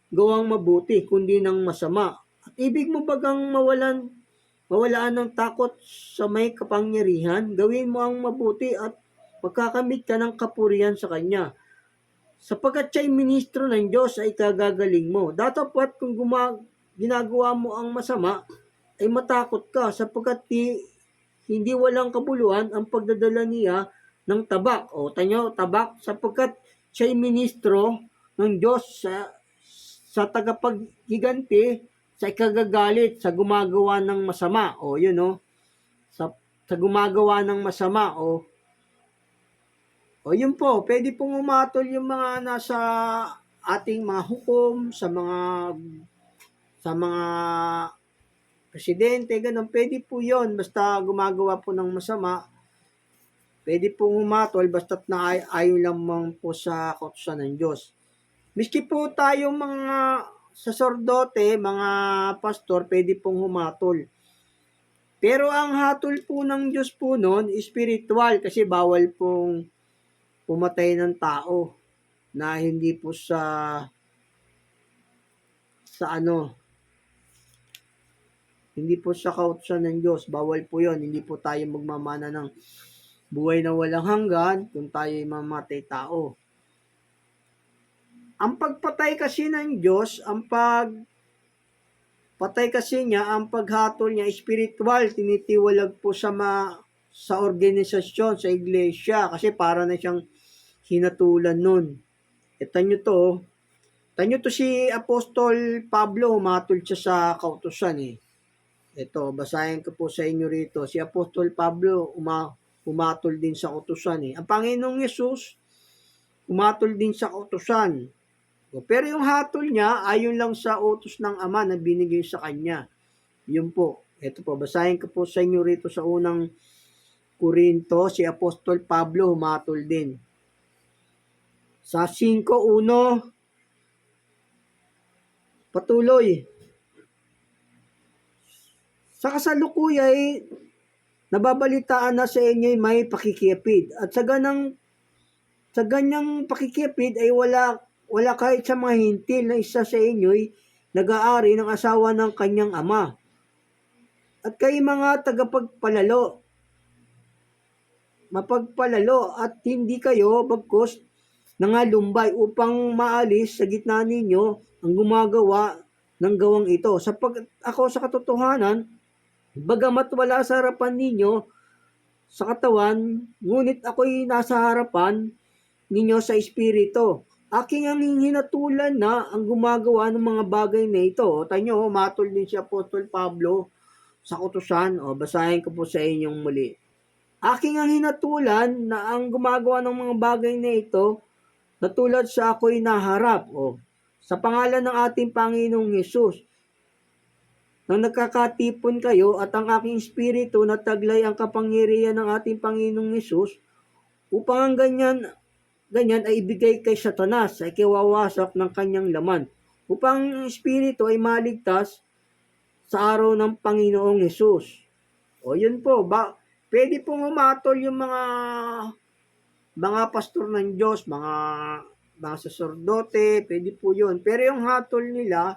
gawang mabuti, kundi ng masama. At ibig mo bagang mawalaan ng takot sa may kapangyarihan, gawin mo ang mabuti at magkakamit ka ng kapurihan sa Kanya. Sapagkat siya'y ministro ng Diyos ay kagagaling mo. Datapwat kung ginagawa mo ang masama, ay matakot ka sapagkat hindi walang kabuluhan ang pagdadala niya ng tabak. O tanyo, tabak, sapagkat siya'y ministro ng Diyos sa tagapaghiganti, sa ikagagalit, sa gumagawa ng masama. O yun o, sa gumagawa ng masama. O yun po, pwede pong umatol yung mga nasa ating mga hukom, sa mga presidente, ganun. Pwede po yun, basta gumagawa po ng masama. Pwede pong umatol, basta't ayon lamang po sa kautusan ng Diyos. Miski po tayong mga saserdote, mga pastor, pwede pong humatol. Pero ang hatol po ng Diyos po noon, spiritual, kasi bawal pong pumatay ng tao na hindi po hindi po sa kautusan ng Diyos. Bawal po yon. Hindi po tayo magmamana ng buhay na walang hanggan kung tayo ay mamatay tao. Ang pagpatay kasi ng Diyos, ang pagpatay kasi niya, ang paghatol niya, spiritual, tinitiwalag po sa organisasyon, sa iglesia, kasi para na siyang hinatulan nun. Tanyo to si Apostol Pablo, humatol siya sa kautusan eh. Ito, basahin ko po sa inyo rito. Si Apostol Pablo, humatol din sa kautusan eh. Ang Panginoong Yesus, humatol din sa kautusan. Pero yung hatol niya, ayon lang sa utos ng Ama na binigay sa kanya. Yun po. Ito po, basahin ko po sa inyo rito sa unang Korinto, si Apostol Pablo humatol din. Sa 5:1, patuloy. Sa kasalukuyay, nababalitaan na sa inyo may pakikiapid. At sa ganyang pakikiapid ay wala wala kahit sa mga hintil na isa sa inyo'y nag-aari ng asawa ng kanyang ama. At kayo mga tagapagpalalo, mapagpalalo at hindi kayo bagkus nangalumbay upang maalis sa gitna ninyo ang gumagawa ng gawang ito. Sapagkat ako sa katotohanan, bagamat wala sa harapan ninyo sa katawan, ngunit ako'y nasa harapan ninyo sa espiritu. Aking ang hinatulan na ang gumagawa ng mga bagay na ito. O, tanyo, matol din si Apostol Pablo sa utusan. O, basahin ko po sa inyong muli. Aking ang hinatulan na ang gumagawa ng mga bagay na ito, na tulad sa ako'y naharap. O, sa pangalan ng ating Panginoong Hesus, nang nagkakatipon kayo at ang aking espiritu na taglay ang kapangyarihan ng ating Panginoong Hesus, upang ang ganyan ay ibigay kay Satanas ay kiwawasak ng kanyang laman, upang ang espiritu ay maligtas sa araw ng Panginoong Hesus. O yun po, pwede pong umatol yung mga pastor ng Diyos, mga saserdote, pwede po yun. Pero yung hatol nila,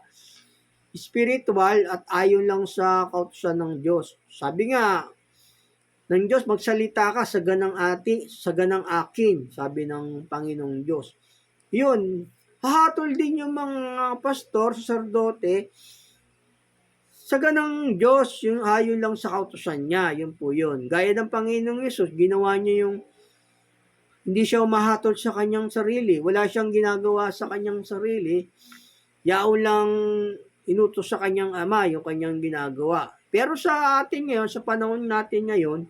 spiritual at ayon lang sa kautusan ng Diyos. Sabi nga ng Diyos, magsalita ka sa ganang akin, sabi ng Panginoong Diyos. Yun, hahatol din yung mga pastor, saserdote, sa ganang Diyos, yung ayon lang sa kautusan niya, yun po yun. Gaya ng Panginoong Yesus, ginawa niya yung hindi siya umahatol sa kanyang sarili, wala siyang ginagawa sa kanyang sarili, yaon lang inutos sa kanyang ama yung kanyang ginagawa. Pero sa atin ngayon, sa panahon natin ngayon,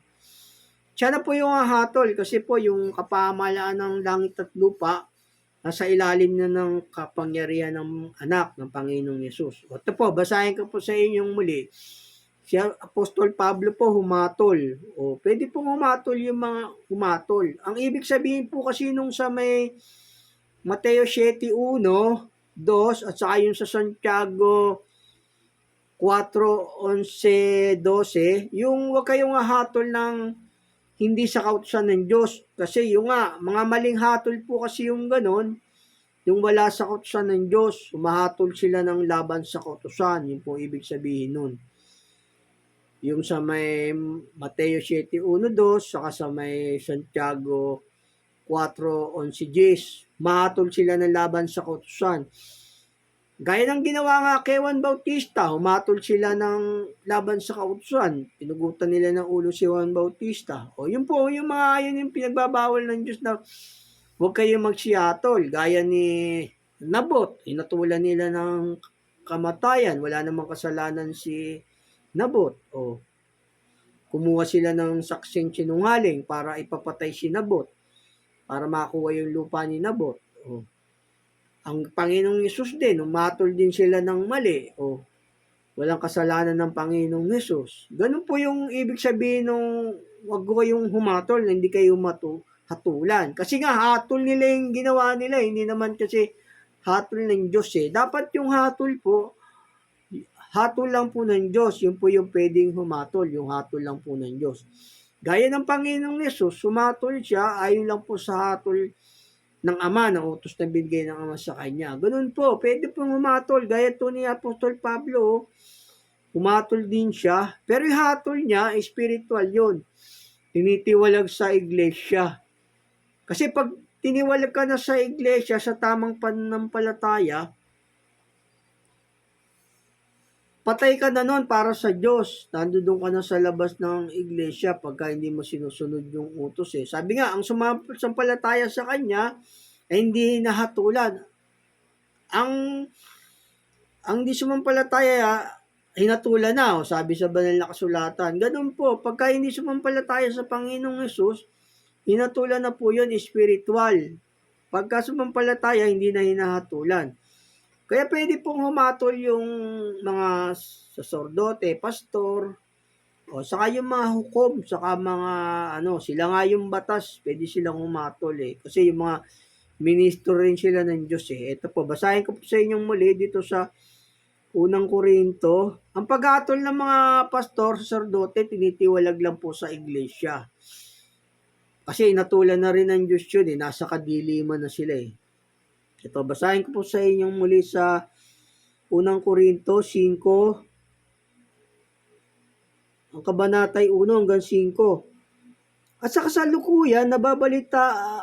siya na po yung hahatol kasi po yung kapamahalaan ng langit at lupa nasa ilalim na ng kapangyarihan ng anak ng Panginoong Yesus. Ito po, basahin ko po sa inyong muli. Si Apostol Pablo po humatol. O, pwede pong humatol yung mga humatol. Ang ibig sabihin po kasi nung sa may Mateo 7:1, 2 at saka yung sa Santiago 4:11, 12, yung huwag kayong hatol ng hindi sa kautusan ng Diyos. Kasi yung mga maling hatol po kasi yung ganon, yung wala sa kautusan ng Diyos, humahatol sila ng laban sa kautusan. Yun po ibig sabihin nun. Yung sa may Mateo 7:1, 2, saka sa may Santiago 4:11, 10, mahatol sila ng laban sa kautusan. Gaya ng ginawa nga kay Juan Bautista, humatol sila ng laban sa kautusan. Pinugutan nila ng ulo si Juan Bautista. O yun po, yun yung pinagbabawal ng Diyos na huwag kayong magsihatol. Gaya ni Nabot, inatulan nila ng kamatayan. Wala namang kasalanan si Nabot. O, kumuha sila ng saksing sinungaling para ipapatay si Nabot, para makuha yung lupa ni Nabot. O, ang Panginoong Yesus din, umatol din sila ng mali. O, walang kasalanan ng Panginoong Yesus. Ganun po yung ibig sabihin ng wag kayong humatol, hindi kayo hatulan. Kasi nga, hatol nila yung ginawa nila. Hindi naman kasi hatol ng Diyos eh. Dapat yung hatol po, hatol lang po ng Diyos. Yun po yung pwedeng humatol, yung hatol lang po ng Diyos. Gaya ng Panginoong Yesus, sumatol siya, ayon lang po sa hatol ng Ama, na utos na binigay ng Ama sa Kanya. Ganun po, pwede pong humatol. Gaya to ni Apostol Pablo, humatol din siya. Pero yung hatol niya, spiritual yun. Tinitiwalag sa iglesia. Kasi pag tiniwalag ka na sa iglesia, sa tamang pananampalataya, patay ka na nun para sa Diyos. Nandoon ka na sa labas ng iglesia pagka hindi mo sinusunod yung utos eh. Sabi nga, ang sumampalataya sa Kanya ay hindi nahatulan. Ang di sumampalataya, hinatulan na. O, sabi sa banal na kasulatan. Ganun po, pagka hindi sumampalataya sa Panginoong Yesus, hinatulan na po yun, spiritual. Pagka sumampalataya, hindi na hinahatulan. Kaya pwede pong humatol yung mga saserdote, pastor, o saka yung mga hukom, saka mga sila nga yung batas, pwede silang humatol eh. Kasi yung mga ministro rin sila ng Diyos eh. Ito po, basahin ko po sa inyong muli dito sa Unang Korinto. Ang paghatol ng mga pastor, saserdote, tinitiwalag lang po sa iglesia. Kasi inatulan na rin ng Diyos yun eh, nasa kadiliman na sila eh. Ito, basahin ko po sa inyong muli sa unang Korinto 5, ang kabanatay 1 hanggang 5. At sa kasalukuyan, nababalita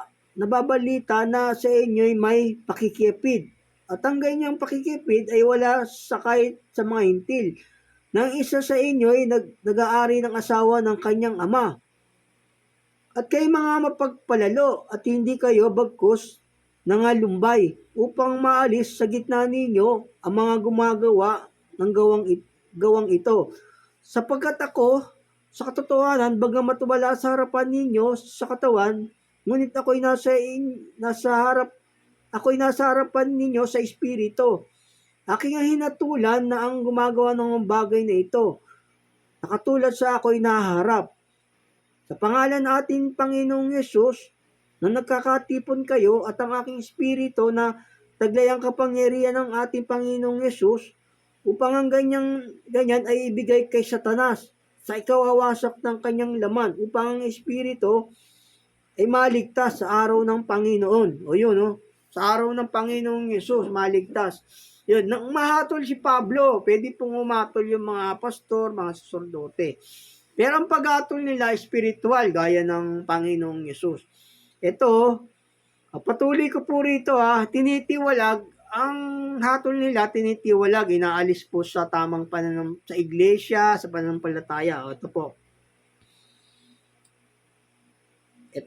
na sa inyo'y may pakikipid. At ang ganyang pakikipid ay wala sa kahit sa mga hintil. Nang isa sa inyo ay nag-aari ng asawa ng kanyang ama. At kayo mga mapagpalalo at hindi kayo bagkus nangalumbay upang maalis sa gitna ninyo ang mga gumagawa ng gawang ito. Sapagkat ako, sa katotohanan, bagamat wala sa harapan ninyo sa katawan, ngunit ako'y nasa harapan ninyo sa espiritu. Aking hinatulan na ang gumagawa ng bagay na ito. Nakatulad sa ako'y naharap. Sa pangalan ng ating Panginoong Yesus, na nagkakatipon kayo at ang aking espiritu na taglayang kapangyarihan ng ating Panginoong Yesus, upang ang ganyan ay ibigay kay Satanas sa ikawawasak ng kanyang laman, upang ang espiritu ay maligtas sa araw ng Panginoon. O yun, no? Sa araw ng Panginoong Yesus, maligtas. Yun, nang mahatol si Pablo, pwede pong umatol yung mga pastor, mga saserdote. Pero ang paghatol nila spiritual, gaya ng Panginoong Yesus. Ito, patuloy ko po rito tinitiwalag, ang hatol nila, tinitiwalag, inaalis po sa tamang sa iglesia, sa pananampalataya. Ito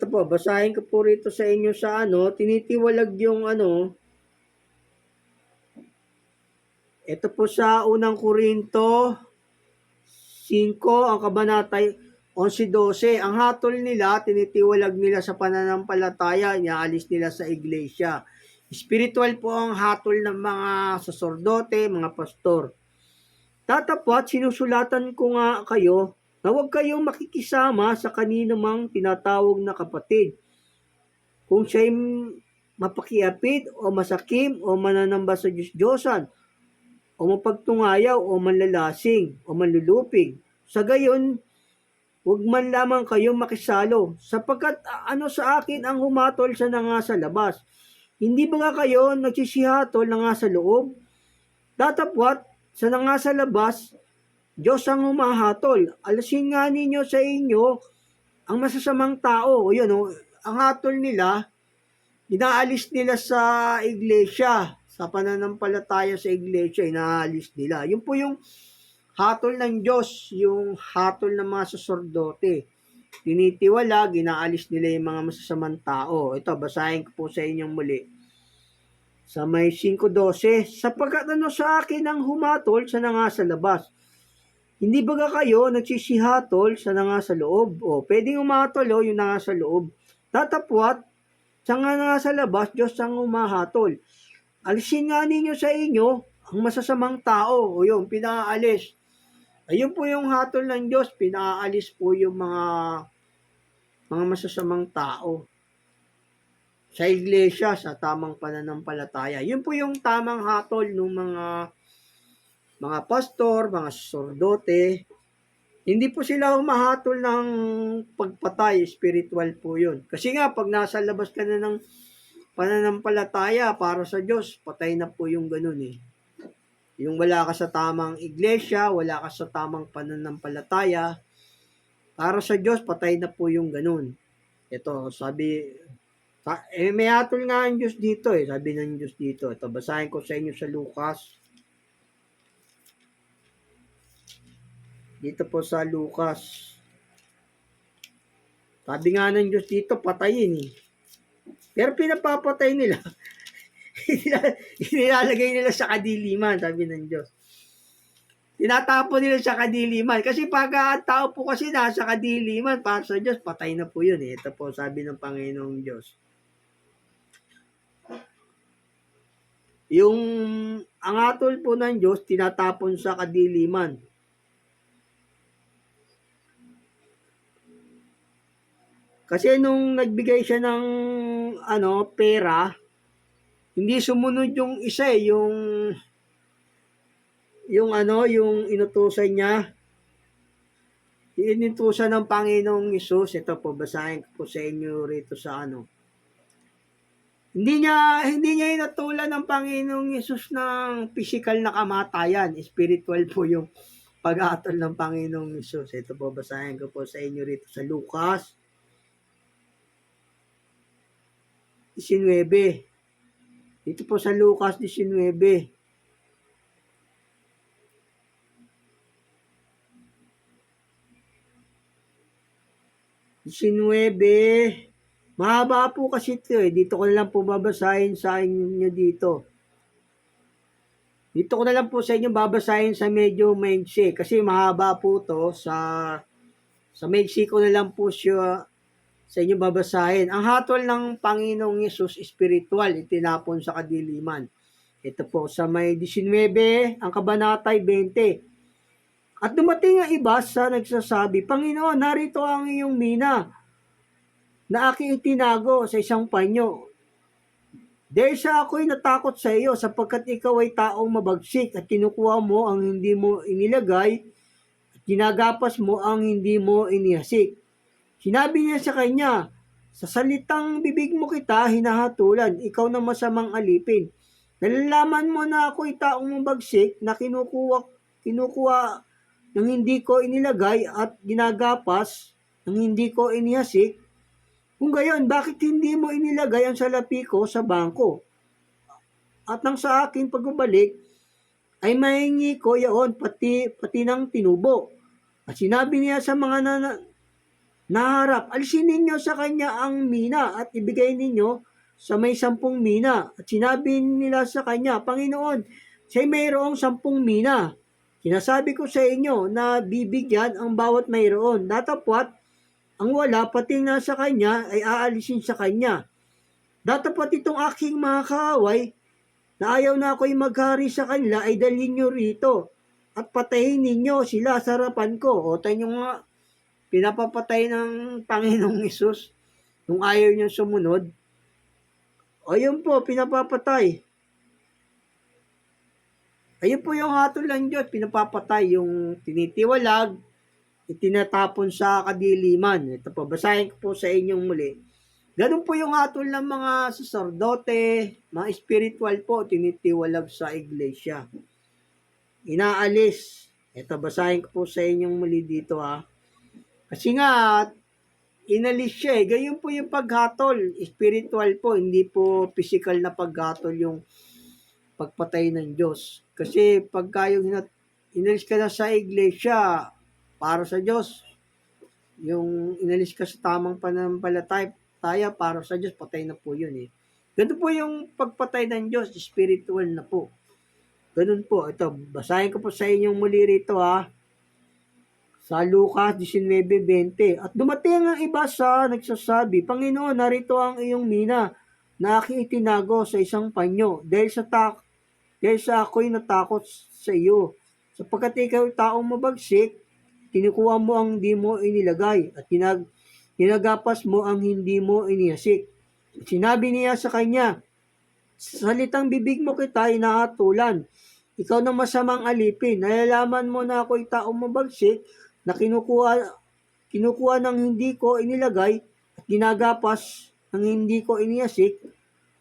po, basahin ko po rito sa inyo sa tinitiwalag yung ito po sa unang Korinto 5, ang kabanatay 11-12. Ang hatol nila, tinitiwalag nila sa pananampalataya, inaalis nila sa iglesia. Spiritual po ang hatol ng mga saserdote, mga pastor. Tatapwat, sinusulatan ko nga kayo na huwag kayong makikisama sa kanino mang tinatawag na kapatid. Kung siya'y mapakiapid o masakim o mananamba sa Diyos-Diyosan, o mapagtungayaw o manlalasing o manlulupig. Sa gayon, huwag man lamang kayong makisalo, sapagkat sa akin ang humatol sa nga sa labas. Hindi ba nga kayo nagsisihatol na nga sa loob? Datapwat, sa nga sa labas, Diyos ang humahatol. Alasin nga ninyo sa inyo ang masasamang tao. O yun, ang hatol nila, inaalis nila sa iglesia, sa pananampalataya sa iglesia, inaalis nila. Yun po yung hatol ng Diyos, yung hatol ng mga saserdote. Tinitiwalag, inaalis nila yung mga masasamang tao. Ito, basahin ko po sa inyong muli. Sa may 5:12, sapagkat sa akin ang humatol sa nga sa labas. Hindi ba kayo nagsisihatol sa nga sa loob? O, pwedeng umatol yung nga sa loob. Tatapwat, sa nga sa labas, Diyos ang humahatol. Alisin nga ninyo sa inyo ang masasamang tao. O yun, pinaalis. Ayun po yung hatol ng Diyos, pinaalis po yung mga masasamang tao sa iglesia, sa tamang pananampalataya. Yun po yung tamang hatol ng mga pastor, mga saserdote. Hindi po sila humahatol ng pagpatay, spiritual po yun. Kasi nga, pag nasa labas ka na ng pananampalataya para sa Diyos, patay na po yung ganun eh. Yung wala ka sa tamang iglesia, wala ka sa tamang pananampalataya, para sa Diyos, patay na po yung ganun. Ito, may hatol nga ang Diyos dito eh. Sabi ng Diyos dito. Ito, basahin ko sa inyo sa Lucas. Dito po sa Lucas. Sabi nga ng Diyos dito, patayin eh. Pero pinapapatay nila. Inilalagay nila sa kadiliman, sabi ng Diyos. Tinatapon nila sa kadiliman. Kasi pag tao po kasi nasa kadiliman, para sa Diyos, patay na po yun eh. Ito po, sabi ng Panginoong Diyos. Ang hatol po ng Diyos, tinatapon sa kadiliman. Kasi nung nagbigay siya ng pera, hindi sumunod yung isa yung inutusan niya. Inutusan ng Panginoong Hesus. Ito po, basahin ko po sa inyo rito sa Hindi niya hinatulan ng Panginoong Hesus ng physical na kamatayan, spiritual po yung pag-aatol ng Panginoong Hesus. Ito po, basahin ko po sa inyo rito sa Lucas 19. Dito po sa Lucas 19. Mahaba po kasi ito eh. Dito ko na lang po babasahin sa inyo dito. Dito ko na lang po sa inyo babasahin sa medyo maigsi. Kasi mahaba po to sa maigsi ko na lang po siya sa inyo babasahin. Ang hatol ng Panginoong Yesus spiritual, itinapon sa kadiliman. Ito po sa may 19, ang kabanatay 20. At dumating ang iba sa nagsasabi, Panginoon, narito ang iyong mina na aking itinago sa isang panyo. Dahil sa ako'y natakot sa iyo sapagkat ikaw ay taong mabagsik at kinukuha mo ang hindi mo inilagay at ginagapas mo ang hindi mo inihasik. Sinabi niya sa kanya, sa salitang bibig mo kita hinahatulan, ikaw na masamang alipin. Nalalaman mo na ako'y taong mabagsik na kinukuha ng hindi ko inilagay at ginagapas ng hindi ko inihasik. Kung gayon, bakit hindi mo inilagay ang salapi ko sa bangko? At nang sa aking pagbabalik, ay mahingi ko yaon pati ng tinubo. At sinabi niya sa mga naharap, alisin ninyo sa kanya ang mina at ibigay ninyo sa may 10 mina. At sinabi nila sa kanya, Panginoon, siya'y mayroong 10 mina. Sinasabi ko sa inyo na bibigyan ang bawat mayroon. Datapwat, ang wala pati na sa kanya ay aalisin sa kanya. Datapat itong aking mga kaaway na ayaw na ako'y maghari sa kanila ay dalhin nyo rito at patayin ninyo sila sa harapan ko. O tayo nga, pinapapatay ng Panginoong Hesus nung ayaw nyo sumunod. O yun po, pinapapatay. Ayun po yung hatol ng Diyos, pinapapatay yung tinitiwalag, itinatapon sa kadiliman. Ito po, basahin ko po sa inyong muli. Ganun po yung hatol ng mga saserdote, mga spiritual po, tinitiwalag sa iglesia. Inaalis. Ito, basahin ko po sa inyong muli dito ha. Kasi nga, inalis siya eh. Ganyan po yung paghatol. Spiritual po, hindi po physical na paghatol yung pagpatay ng Diyos. Kasi pagka yung inalis ka na sa iglesia para sa Diyos, yung inalis ka sa tamang pananampalataya para sa Diyos, patay na po yun eh. Ganun po yung pagpatay ng Diyos, spiritual na po. Ganun po. Ito, basahin ko po sa inyong muli rito ha. Sa Lucas 19:20. At dumating ang iba sa nagsasabi, Panginoon, narito ang iyong mina na aking itinago sa isang panyo dahil sa ako'y natakot sa iyo. Sapagkat ikaw taong mabagsik, kinukuha mo ang hindi mo inilagay at ginagapas mo ang hindi mo inihasik. Sinabi niya sa kanya, sa salitang bibig mo kita hinahatulan. Ikaw na masamang alipin. Nalalaman mo na ako'y taong mabagsik na kinukuha ng hindi ko inilagay at ginagapas ng hindi ko inihasik.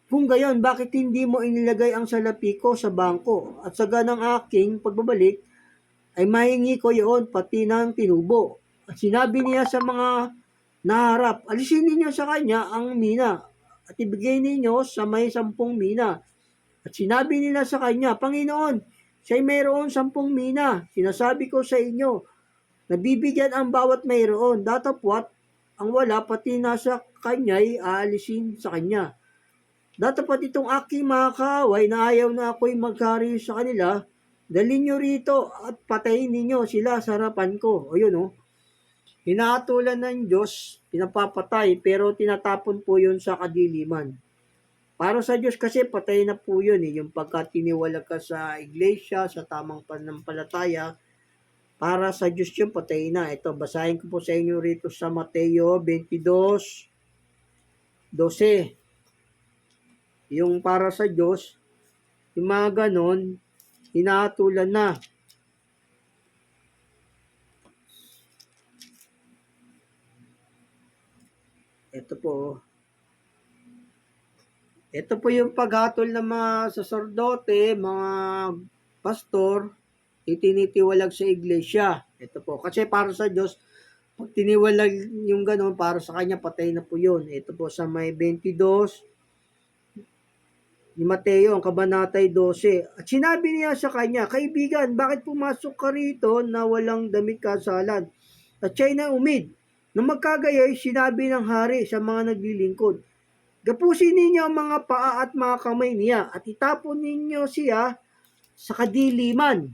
Kung gayon, bakit hindi mo inilagay ang salapi ko sa bangko at sa ganang aking pagbabalik ay mahingi ko yun pati ng tinubo. At sinabi niya sa mga naharap, alisin ninyo sa kanya ang mina at ibigay ninyo sa may 10 mina. At sinabi nila sa kanya, Panginoon, siya'y mayroon 10 mina. Sinasabi ko sa inyo, nabibigyan ang bawat mayroon. Datapwat, ang wala pati nasa kanya'y aalisin sa kanya. Datapat itong aking mga kaaway na ayaw na ako'y maghari sa kanila, dalhin nyo rito at patayin ninyo sila sa harapan ko. O yun o. Hinahatulan ng Diyos, pinapapatay, pero tinatapon po yun sa kadiliman. Para sa Diyos kasi patay na po yun eh. Yung pagka tiniwala ka sa iglesia, sa tamang pananampalataya, para sa Diyos yun patay na. Ito, basahin ko po sa inyo rito sa Mateo 22:12. Yung para sa Diyos, yung mga ganon, hinahatulan na. Ito po. Ito po yung paghatol ng mga saserdote, mga pastor, itinitiwalag sa iglesia. Ito po, kasi para sa Diyos, pag tiniwalag yung gano'n, para sa kanya, patay na po yun. Ito po sa may 22, ni Mateo, ang kabanatay 12. At sinabi niya sa kanya, Kaibigan, bakit pumasok ka rito na walang damit kasalan? At siya'y naumid. Nang magkagayoy, sinabi ng hari sa mga naglilingkod, Gapusin ninyo ang mga paa at mga kamay niya at itapon ninyo siya sa kadiliman.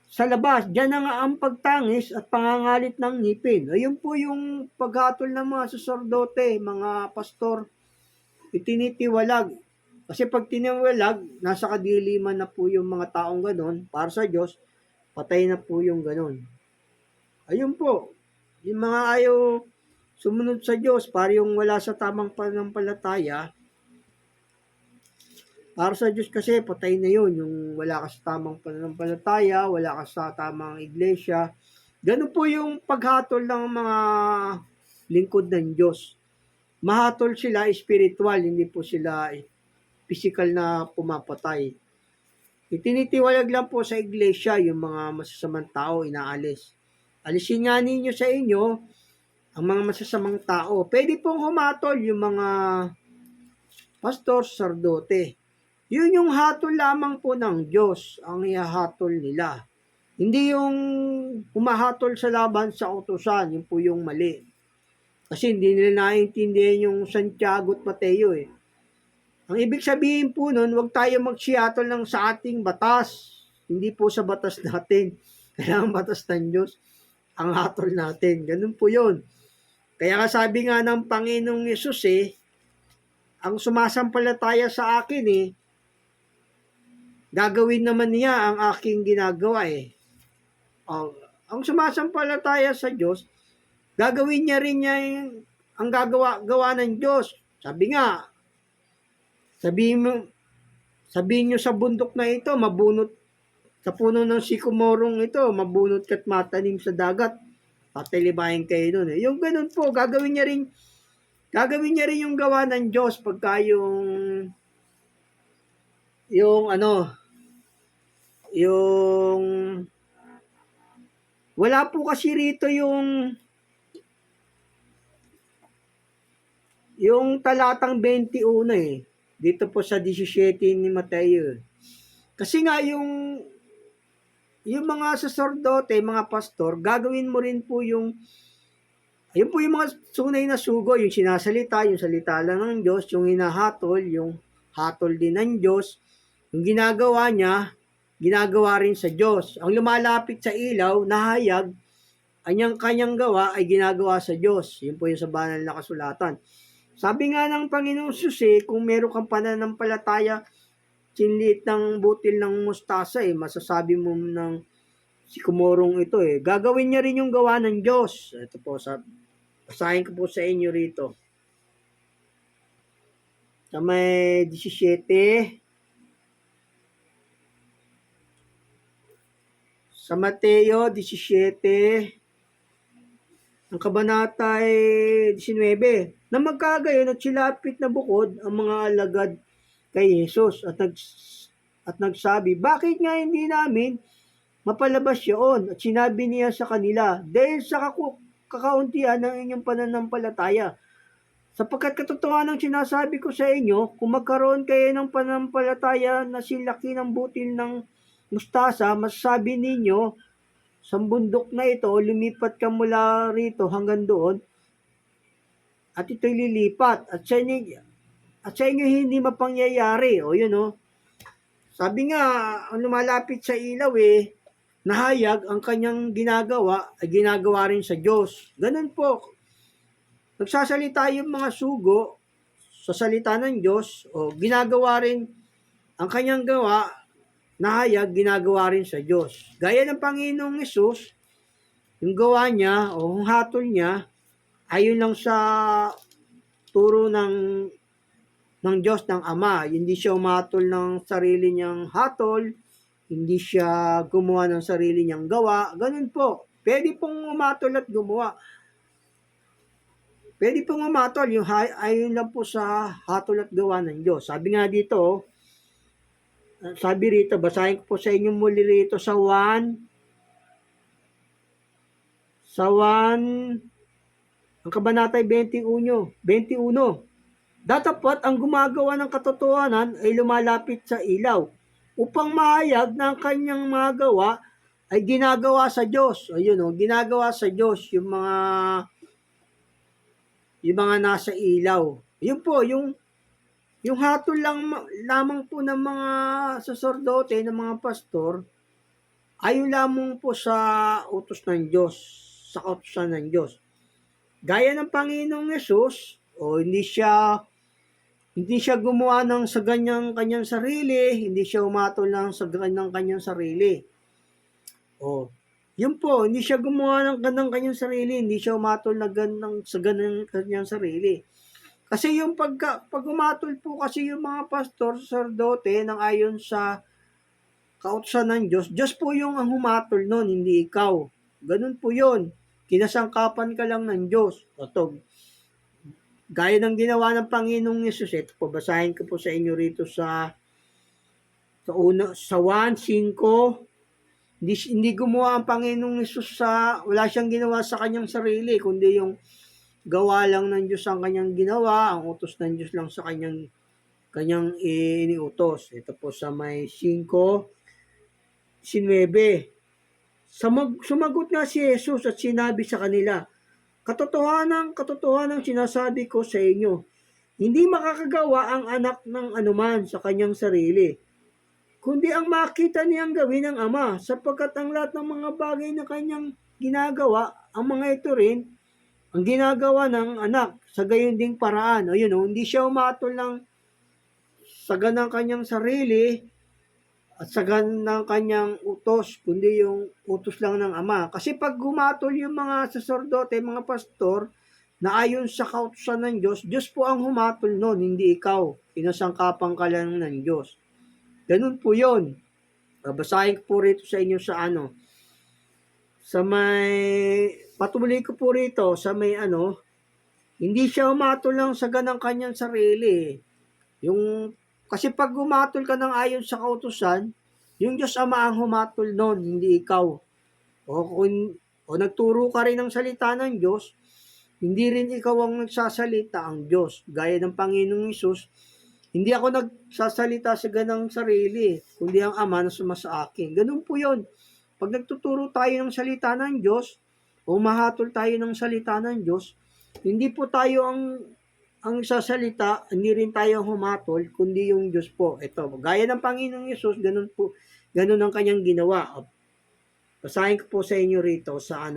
Sa labas, diyan na nga ang pagtangis at pangangalit ng ngipin. Ayun po yung paghatol ng mga saserdote, mga pastor, itinitiwalag. Kasi pag tiniwalag, nasa kadiliman na po yung mga taong ganon, para sa Diyos, patay na po yung ganon. Ayun po, yung mga ayaw sumunod sa Diyos, para yung wala sa tamang pananampalataya, para sa Diyos kasi patay na yun, yung wala ka sa tamang pananampalataya, wala ka sa tamang iglesia. Ganun po yung paghatol ng mga lingkod ng Diyos. Mahatol sila spiritual, hindi po sila physical na pumapatay. Itinitiwalag lang po sa iglesia yung mga masasamang tao inaalis. Alisin nga ninyo sa inyo ang mga masasamang tao. Pwede pong humatol yung mga pastor, sardote. Yun yung hatol lamang po ng Diyos ang ihahatol nila. Hindi yung humahatol sa laban sa utusan, yun po yung mali. Kasi hindi nila naiintindihan yung Santiago at Mateo eh. Ang ibig sabihin po nun, huwag tayo magsiyatol ng sa ating batas. Hindi po sa batas natin. Kailangan batas ng Diyos ang hatol natin. Ganun po yun. Kaya nga sabi nga ng Panginoong Yesus ang sumasampalataya sa akin gagawin naman niya ang aking ginagawa ang sumasampalataya sa Diyos, gagawin niya rin niya ang gawa ng Diyos. Sabihin nyo sa bundok na ito, mabunot sa puno ng sikomorong ito, mabunot ka't matanim sa dagat. Patilibahin kayo nun Yung ganun po, gagawin niya rin yung gawa ng Diyos pagka yung wala po kasi rito yung talatang 21 dito po sa 17 ni Mateo. Kasi nga yung mga saserdote, mga pastor, gagawin mo rin po yung mga tunay na sugo, yung sinasalita, yung salita lang ng Diyos, yung hinahatol, yung hatol din ng Diyos, yung ginagawa niya, ginagawa rin sa Diyos. Ang lumalapit sa ilaw, nahayag, ang kanyang gawa ay ginagawa sa Diyos. Yun po yung sa banal na kasulatan. Sabi nga ng Panginoong Sus kung meron kang pananampalataya, sinliit ng butil ng mustasa masasabi mo ng sikomorong ito gagawin niya rin yung gawa ng Diyos. Ito po, basahin ko po sa inyo rito. Sa may 17, sa Mateo 17, ang kabanata ay 19. Na magkagayon at silapit na bukod ang mga alagad kay Jesus at nagsabi, Bakit nga hindi namin mapalabas yun? At sinabi niya sa kanila, Dahil sa kakauntian ng inyong pananampalataya. Sapagkat katotohanan ng sinasabi ko sa inyo, kung magkaroon kayo ng pananampalataya na silaki ng butil ng mustasa, masasabi ninyo, sa bundok na ito, lumipat ka mula rito hanggang doon, at ito'y lilipat. At sa inyo hindi mapangyayari. Sabi nga, ang lumalapit sa ilaw nahayag ang kanyang ginagawa ay ginagawa rin sa Diyos. Ganun po. Nagsasalita yung mga sugo sa salita ng Diyos ginagawa rin ang kanyang gawa, nahayag, ginagawa rin sa Diyos. Gaya ng Panginoong Yesus, yung gawa niya o yung hatol niya, ayon lang sa turo ng Diyos, ng Ama. Hindi siya umatol ng sarili niyang hatol, hindi siya gumawa ng sarili niyang gawa. Ganun po. Pwede pong umatol at gumawa. Pwede pong umatol, yung ayon lang po sa hatol at gawa ng Diyos. Sabi nga dito, sabi rito, basahin ko po sa inyo muli rito sa 1, ang kabanatay 21. Datapwat ang gumagawa ng katotohanan ay lumalapit sa ilaw upang mahayag na ang kanyang mga gawa ay ginagawa sa Diyos. Ayun ginagawa sa Diyos yung mga nasa ilaw. Yun po, yung hatol lamang po ng mga saserdote, ng mga pastor, ayon lamang po sa utos ng Diyos, sa kautusan ng Diyos. Gaya ng Panginoong Yesus, hindi siya gumawa ng sa kanyang sarili, hindi siya umatol ng sa kanyang sarili. Yun po, hindi siya gumawa ng kanyang sarili, hindi siya umatol sa kanyang sarili. Kasi pag umatol po kasi yung mga pastor, sacerdote, nang ayon sa kautusan ng Diyos, Diyos po yung ang humatol nun, hindi ikaw. Ganun po yun. Kinasangkapan ka lang ng Diyos. Gaya ng ginawa ng Panginoong Yesus, ito po, basahin ko po sa inyo rito sa 1:5. Hindi gumawa ang Panginoong Yesus wala siyang ginawa sa kanyang sarili, kundi yung gawa lang ng Diyos ang kanyang ginawa, ang utos ng Diyos lang sa kanyang iniutos. Ito po sa may 5:19. Sumagot nga si Jesus at sinabi sa kanila, Katotohanan sinasabi ko sa inyo, hindi makakagawa ang anak ng anuman sa kanyang sarili, kundi ang makita niyang gawin ng Ama, sapagkat ang lahat ng mga bagay na kanyang ginagawa, ang mga ito rin, ang ginagawa ng anak sa gayon ding paraan. Hindi siya umatol ng saga ng kanyang sarili at saga ng kanyang utos, kundi yung utos lang ng Ama. Kasi pag humatol yung mga saserdote, mga pastor, na ayon sa kautusan ng Diyos, Diyos po ang humatol nun, hindi ikaw. Pinasangkapan ka lang ng Diyos. Ganun po yun. Babasahin ko po rito sa inyo patuloy ko po rito sa hindi siya humatol lang sa ganang kanyang sarili. Kasi pag humatol ka ng ayon sa kautusan, yung Diyos Ama ang humatol nun, hindi ikaw. O nagturo ka rin ng salita ng Diyos, hindi rin ikaw ang nagsasalita, ang Diyos. Gaya ng Panginoong Hesus, hindi ako nagsasalita sa ganang sarili, kundi ang Ama na sumasa akin. Ganun po yun. Pag nagtuturo tayo ng salita ng Diyos, o mahatol tayo ng salita ng Diyos, hindi po tayo ang sasalita, hindi rin tayo humatol, kundi yung Diyos po. Ito, gaya ng Panginoong Hesus, ganun ang kanyang ginawa. Basahin ko po sa inyo rito sa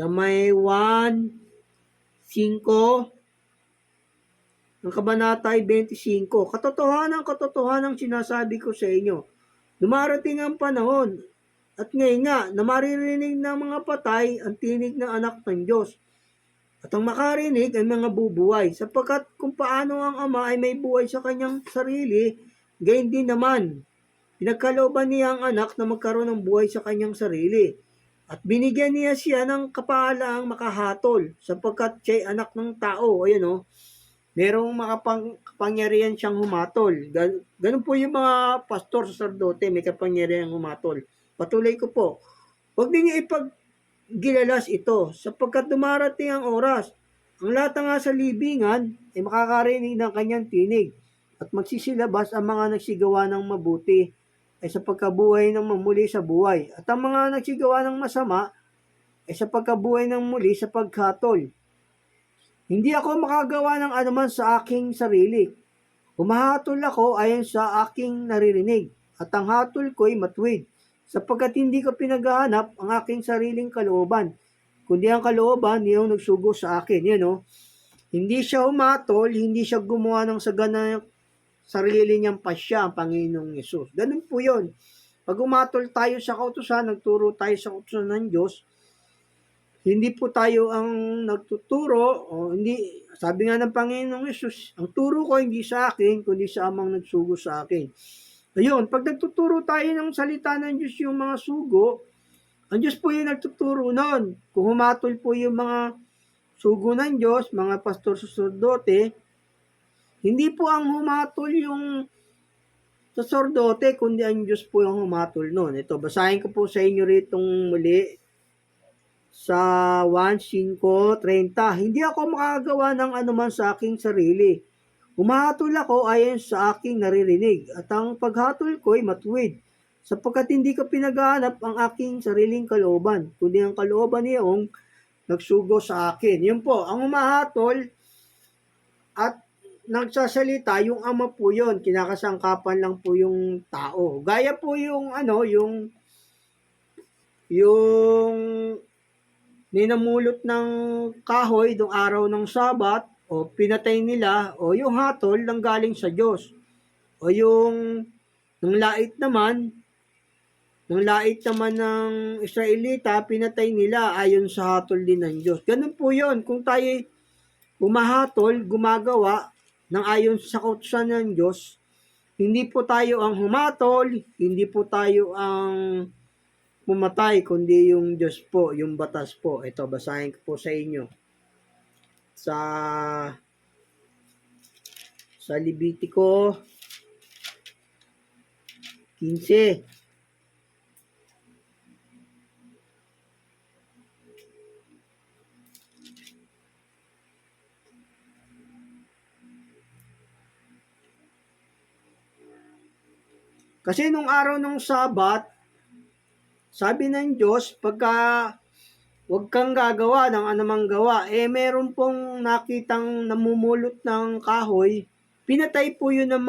may 1:5 ng kabanatay 25. Katotohanan sinasabi ko sa inyo, dumarating ang panahon, at ngayon nga, na maririnig ng mga patay ang tinig ng anak ng Diyos. At ang makarinig ay mga bubuhay, sapagkat kung paano ang Ama ay may buhay sa kanyang sarili, gayon din naman, pinagkalooban niya ang anak na magkaroon ng buhay sa kanyang sarili. At binigyan niya siya ng kapaalaang makahatol, sapagkat siya'y anak ng tao. Merong kapangyarihan siyang humatol. Ganun po yung mga pastor, sacerdote, may kapangyarihan humatol. Patuloy ko po. Huwag ninyo ipaggilalas ito, sapagkat dumarating ang oras. Ang lahat ng sa libingan ay makakarinig ng kanyang tinig, at magsisilabas ang mga nagsigawa ng mabuti ay sa pagkabuhay ng muli sa buhay, at ang mga nagsigawa ng masama ay sa pagkabuhay ng muli sa paghatol. Hindi ako makagawa ng anuman sa aking sarili. Humahatol ako ayon sa aking naririnig, at ang hatol ko'y matuwid, sapagkat hindi ko pinaghahanap ang aking sariling kalooban, kundi ang kalooban niyong nagsugo sa akin. Hindi siya humatol, hindi siya gumawa ng sagana sarili niyang pasya, ang Panginoong Yesus. Ganun po yun. Pag humatol tayo sa kautusan, nagturo tayo sa kautusan ng Diyos, hindi po tayo ang nagtuturo, hindi, sabi nga ng Panginoong Yesus, ang turo ko hindi sa akin, kundi sa Amang nagsugo sa akin. Ayun, pag nagtuturo tayo ng salita ng Diyos yung mga sugo, ang Diyos po yung nagtuturo nun. Kung humatol po yung mga sugo ng Diyos, mga pastor saserdote, hindi po ang humatol yung saserdote, kundi ang Diyos po yung humatol nun. Ito, basahin ko po sa inyo ritong muli sa 1:5:30. Hindi ako makakagawa ng anuman sa aking sarili. Humahatol ako ayon sa aking naririnig, at ang paghatol ko'y matuwid, sapagkat hindi ko pinaghahanap ang aking sariling kalooban, kundi ang kalooban niyong nagsugo sa akin. Yun po, ang humahatol at nagsasalita, yung ama po yun, kinakasangkapan lang po yung tao. Gaya po yung yung ninamulot ng kahoy dong araw ng Sabat, o pinatay nila, o yung hatol nang galing sa Diyos. O yung ng lait naman ng Israelita, pinatay nila ayon sa hatol din ng Diyos. Ganun po yun. Kung tayo humahatol, gumagawa ng ayon sa kautusan ng Diyos, hindi po tayo ang humatol, hindi po tayo ang pumatay, kundi yung Diyos po, yung batas po. Ito, basahin ko po sa inyo. Sa Levitico 15. Kasi nung araw ng Sabat, sabi ng Diyos, pagka huwag kang gagawa ng anumang gawa, meron pong nakitang namumulot ng kahoy, pinatay po yun ng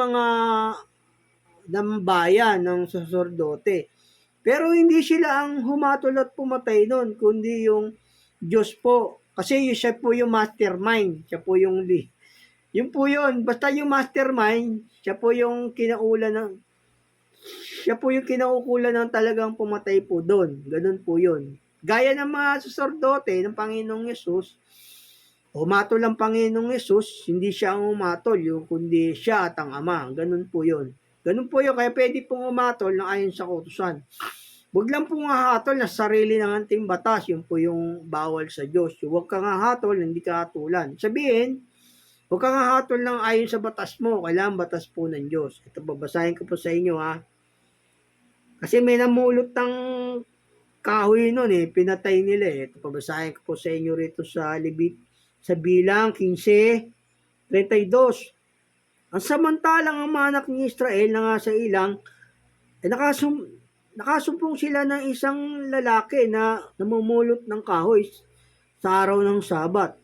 bayan, ng saserdote. Pero hindi sila ang humatol at pumatay nun, kundi yung Diyos po. Kasi siya po yung mastermind, siya po yung yun po yun, basta yung mastermind, siya po yung kinaukulan ng talagang pumatay po doon. Ganun po yun. Gaya ng mga saserdote ng Panginoong Yesus, humatol ang Panginoong Yesus, hindi siya ang humatol, kundi siya at ang Ama. Ganun po yun. Ganun po yun, kaya pwede pong humatol ng ayon sa kautusan. Huwag lang pong hahatol na sarili ng ating batas, yun po yung bawal sa Diyos. Huwag kang hahatol, hindi ka hatulan. Sabihin, huwag kang hahatol ng ayon sa batas mo, kailangan batas po ng Diyos. Ito, babasahin ko po sa inyo Kasi may namulot ng kahoy nun pinatay nila Ito, pabasahin ko po sa inyo rito sa Bilang 15:32. Ang samantalang ang mga anak ni Israel na nga sa ilang, nakasumpong sila ng isang lalaki na namumulot ng kahoy sa araw ng Sabat.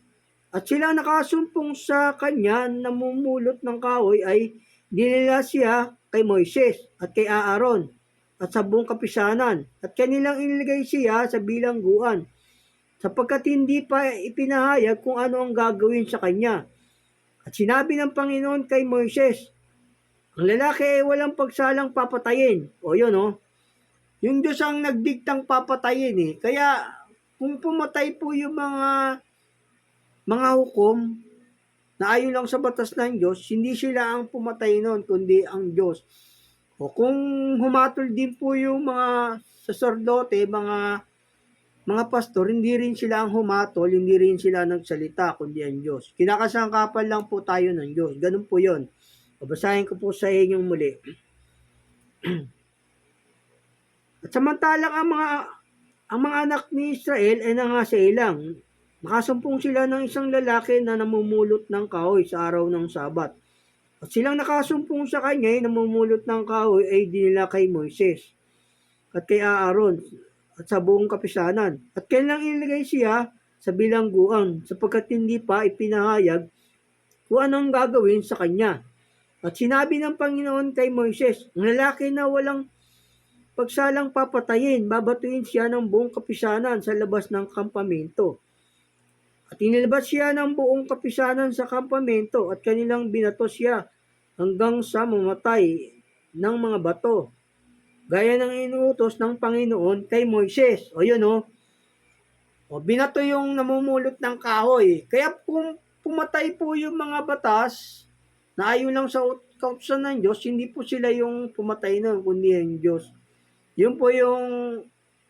At sila nakasumpong sa kanya namumulot ng kahoy ay dinila siya kay Moises at kay Aaron at sa buong kapisanan, at kanilang inilagay siya sa bilangguan, sapagkat hindi pa ipinahayag kung ano ang gagawin sa kanya. At sinabi ng Panginoon kay Moises, ang lalaki ay walang pagsalang papatayin. O yun yung Diyos ang nagdiktang papatayin Kaya kung pumatay po yung mga hukom na ayon lang sa batas ng Diyos, hindi sila ang pumatay noon, kundi ang Diyos. O kung humatol din po yung mga saserdote, mga pastor, hindi rin sila ang humatol, hindi rin sila nagsalita, kundi ang Diyos. Kinakasangkapan lang po tayo ng Diyos. Ganun po yun. Babasahin ko po sa inyong muli. At samantalang ang mga anak ni Israel ay nangasailang, nakasumpong sila ng isang lalaki na namumulot ng kahoy sa araw ng Sabat. At silang nakasumpong sa kanya ay namumulot ng kahoy ay dinila kay Moises at kay Aaron at sa buong kapisanan. At kailang ilagay siya sa bilangguan, sapagkat hindi pa ipinahayag kung anong gagawin sa kanya. At sinabi ng Panginoon kay Moises, ang lalaki na walang pagsalang papatayin, babatuin siya ng buong kapisanan sa labas ng kampamento. At inilabas siya ng buong kapisanan sa kampamento at kanilang binato siya hanggang sa mamatay ng mga bato, gaya ng inuutos ng Panginoon kay Moises. O yun binato yung namumulot ng kahoy. Kaya kung pumatay po yung mga batas na ayon lang sa kautusan ng Diyos, hindi po sila yung pumatay nun, kundi ang Diyos. Yun po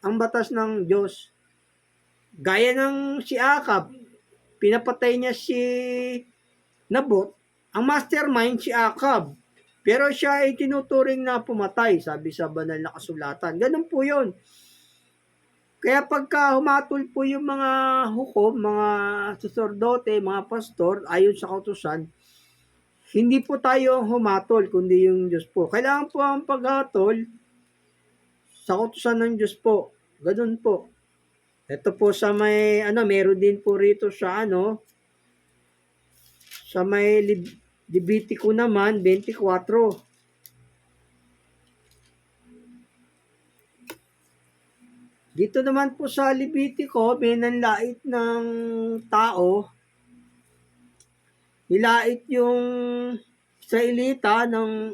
ang batas ng Diyos. Gaya ng si Akab, pinapatay niya si Nabot, ang mastermind si Akab. Pero siya ay tinuturing na pumatay, sabi sa banal na kasulatan. Ganun po yun. Kaya pagka humatol po yung mga hukom, mga saserdote, mga pastor, ayon sa kautusan, hindi po tayo humatol, kundi yung Diyos po. Kailangan po ang paghatol sa kautusan ng Diyos po. Ganun po. Ito po sa may, meron din po rito sa sa may Levitico naman, 24. Dito naman po sa Levitico, may nanlait ng tao. Nilait yung Israelita ng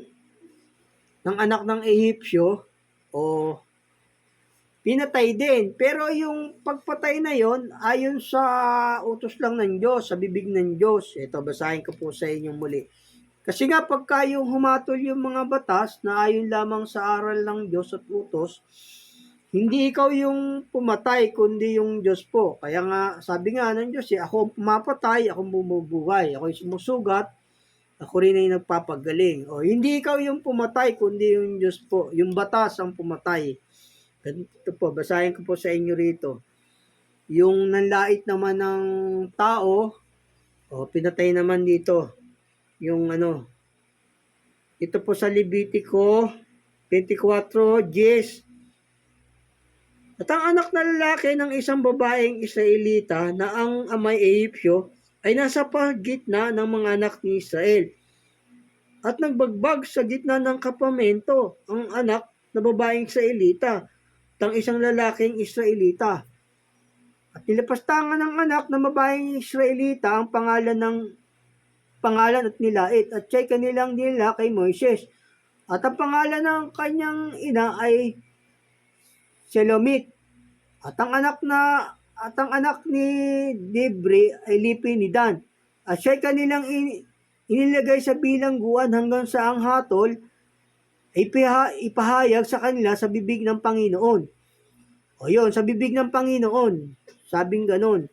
anak ng Ehipsyo o pinatay din. Pero yung pagpatay na yon ayon sa utos lang ng Diyos, sa bibig ng Diyos. Ito, basahin ko po sa inyo muli. Kasi nga pagka yung humatol yung mga batas na ayon lamang sa aral ng Diyos at utos, hindi ikaw yung pumatay, kundi yung Diyos po. Kaya nga, sabi nga ng Diyos, ako ang pumapatay, ako ang bumubuhay, ako yung sumusugat, ako rin ay nagpapagaling. O, hindi ikaw yung pumatay, kundi yung Diyos po. Yung batas ang pumatay. Ito po, basahin ko po sa inyo rito. Yung nanlait naman ng tao, pinatay naman dito. Yung ito po sa Levitico 24:10. At ang anak na lalaki ng isang babaeng Israelita na ang amay Ehipsyo ay nasa pagitna ng mga anak ni Israel. At nagbagbag sa gitna ng kampamento ang anak na babaeng Israelita at ang isang lalaking Israelita. At nilapastangan ng anak na babaeng Israelita ang pangalan at nilait at siya'y kanilang nila kay Moises. At ang pangalan ng kanyang ina ay Selomit. At ang anak ni Dibri ay Lipi ni Dan. At siya'y kanilang inilagay sa bilangguan hanggang sa ang hatol ay ipahayag sa kanila sa bibig ng Panginoon. O yun, sa bibig ng Panginoon. Sabing ganon.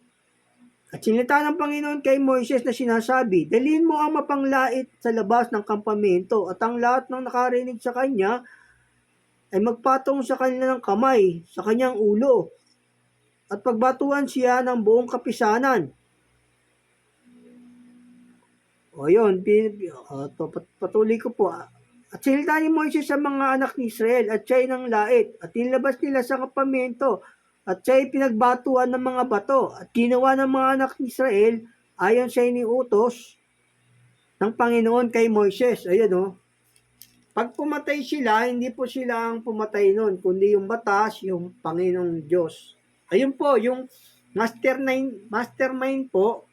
At sinita ng Panginoon kay Moises na sinasabi, dalhin mo ang mapanglait sa labas ng kampamento at ang lahat ng nakarinig sa kanya ay magpatong sa kanya ng kamay, sa kanyang ulo, at pagbatuan siya ng buong kapisanan. O yun, patuloy ko po. At sinilta ni Moises sa mga anak ni Israel at siya'y nang lait at inilabas nila sa kampamento at siya'y pinagbatuan ng mga bato at ginawa ng mga anak ni Israel ayon sa iniutos ng Panginoon kay Moises. Ayun Pag pumatay sila, hindi po sila ang pumatay nun, kundi yung batas, yung Panginoong Diyos. Ayun po, yung mastermind po,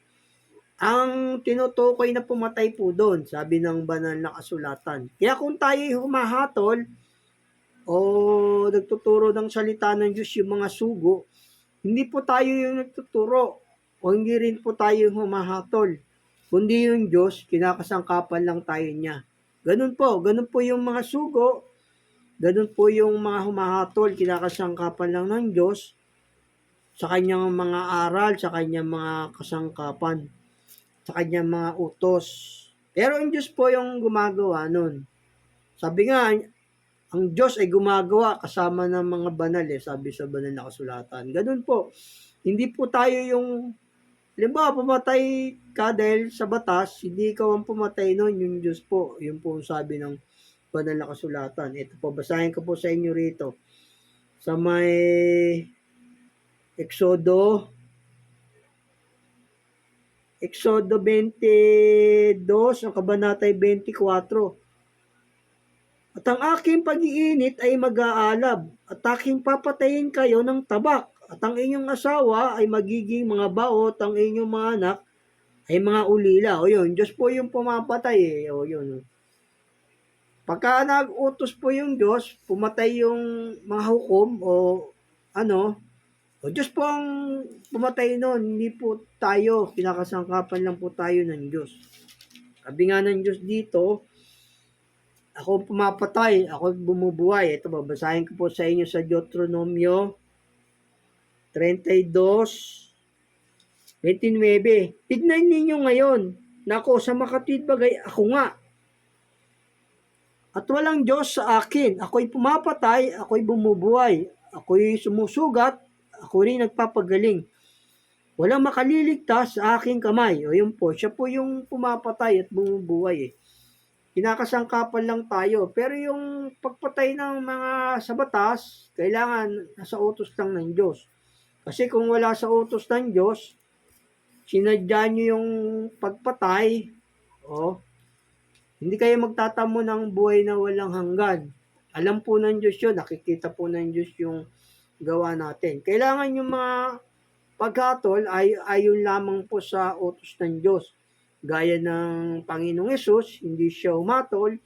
ang tinutukoy na pumatay po doon, sabi ng banal na kasulatan. Kaya kung tayo humahatol o nagtuturo ng salita ng Diyos yung mga sugo, hindi po tayo yung nagtuturo o hindi rin po tayo yung humahatol, kundi yung Diyos, kinakasangkapan lang tayo niya. Ganun po yung mga sugo, ganun po yung mga humahatol, kinakasangkapan lang ng Diyos sa kanyang mga aral, sa kanyang mga kasangkapan, sa kanyang mga utos. Pero ang Diyos po yung gumagawa nun. Sabi nga, ang Diyos ay gumagawa kasama ng mga banal sabi sa banal na kasulatan. Ganun po. Hindi po tayo yung halimbawa, pumatay ka dahil sa batas, hindi ikaw ang pumatay nun, yung Diyos po. Yun po ang sabi ng banal na kasulatan. Ito po, basahin ko po sa inyo rito. Sa may Exodo 22, ang kabanatay 24. At ang aking pag-iinit ay mag-aalab, at aking papatayin kayo ng tabak, at ang inyong asawa ay magiging mga baot, ang inyong mga anak ay mga ulila. O yun, Diyos po yung pumapatay O yun. Pagka nag-utos po yung Diyos, pumatay yung mga hukom o Diyos po ang pumatay noon, hindi po tayo, kinakasangkapan lang po tayo ng Diyos. Sabi nga ng Diyos dito, ako pumapatay, ako bumubuhay. Ito, babasahin ko po sa inyo sa Deuteronomio 32, 29. Tignan ninyo ngayon, nako sa makatwid bagay, ako nga. At walang Diyos sa akin. Ako'y pumapatay, ako'y bumubuhay. Ako'y sumusugat, ako rin nagpapagaling. Walang makaliligtas sa aking kamay. O yun po, siya po yung pumapatay at bumubuhay. Kinakasangkapan lang tayo. Pero yung pagpatay ng mga sa batas, kailangan nasa utos lang ng Diyos. Kasi kung wala sa utos ng Diyos, sinadya nyo yung pagpatay, hindi kayo magtatamo ng buhay na walang hanggan. Alam po ng Diyos yun, nakikita po ng Diyos yung gawa natin. Kailangan yung mga paghatol ay ayon lamang po sa utos ng Diyos. Gaya ng Panginoong Yesus, hindi siya umatol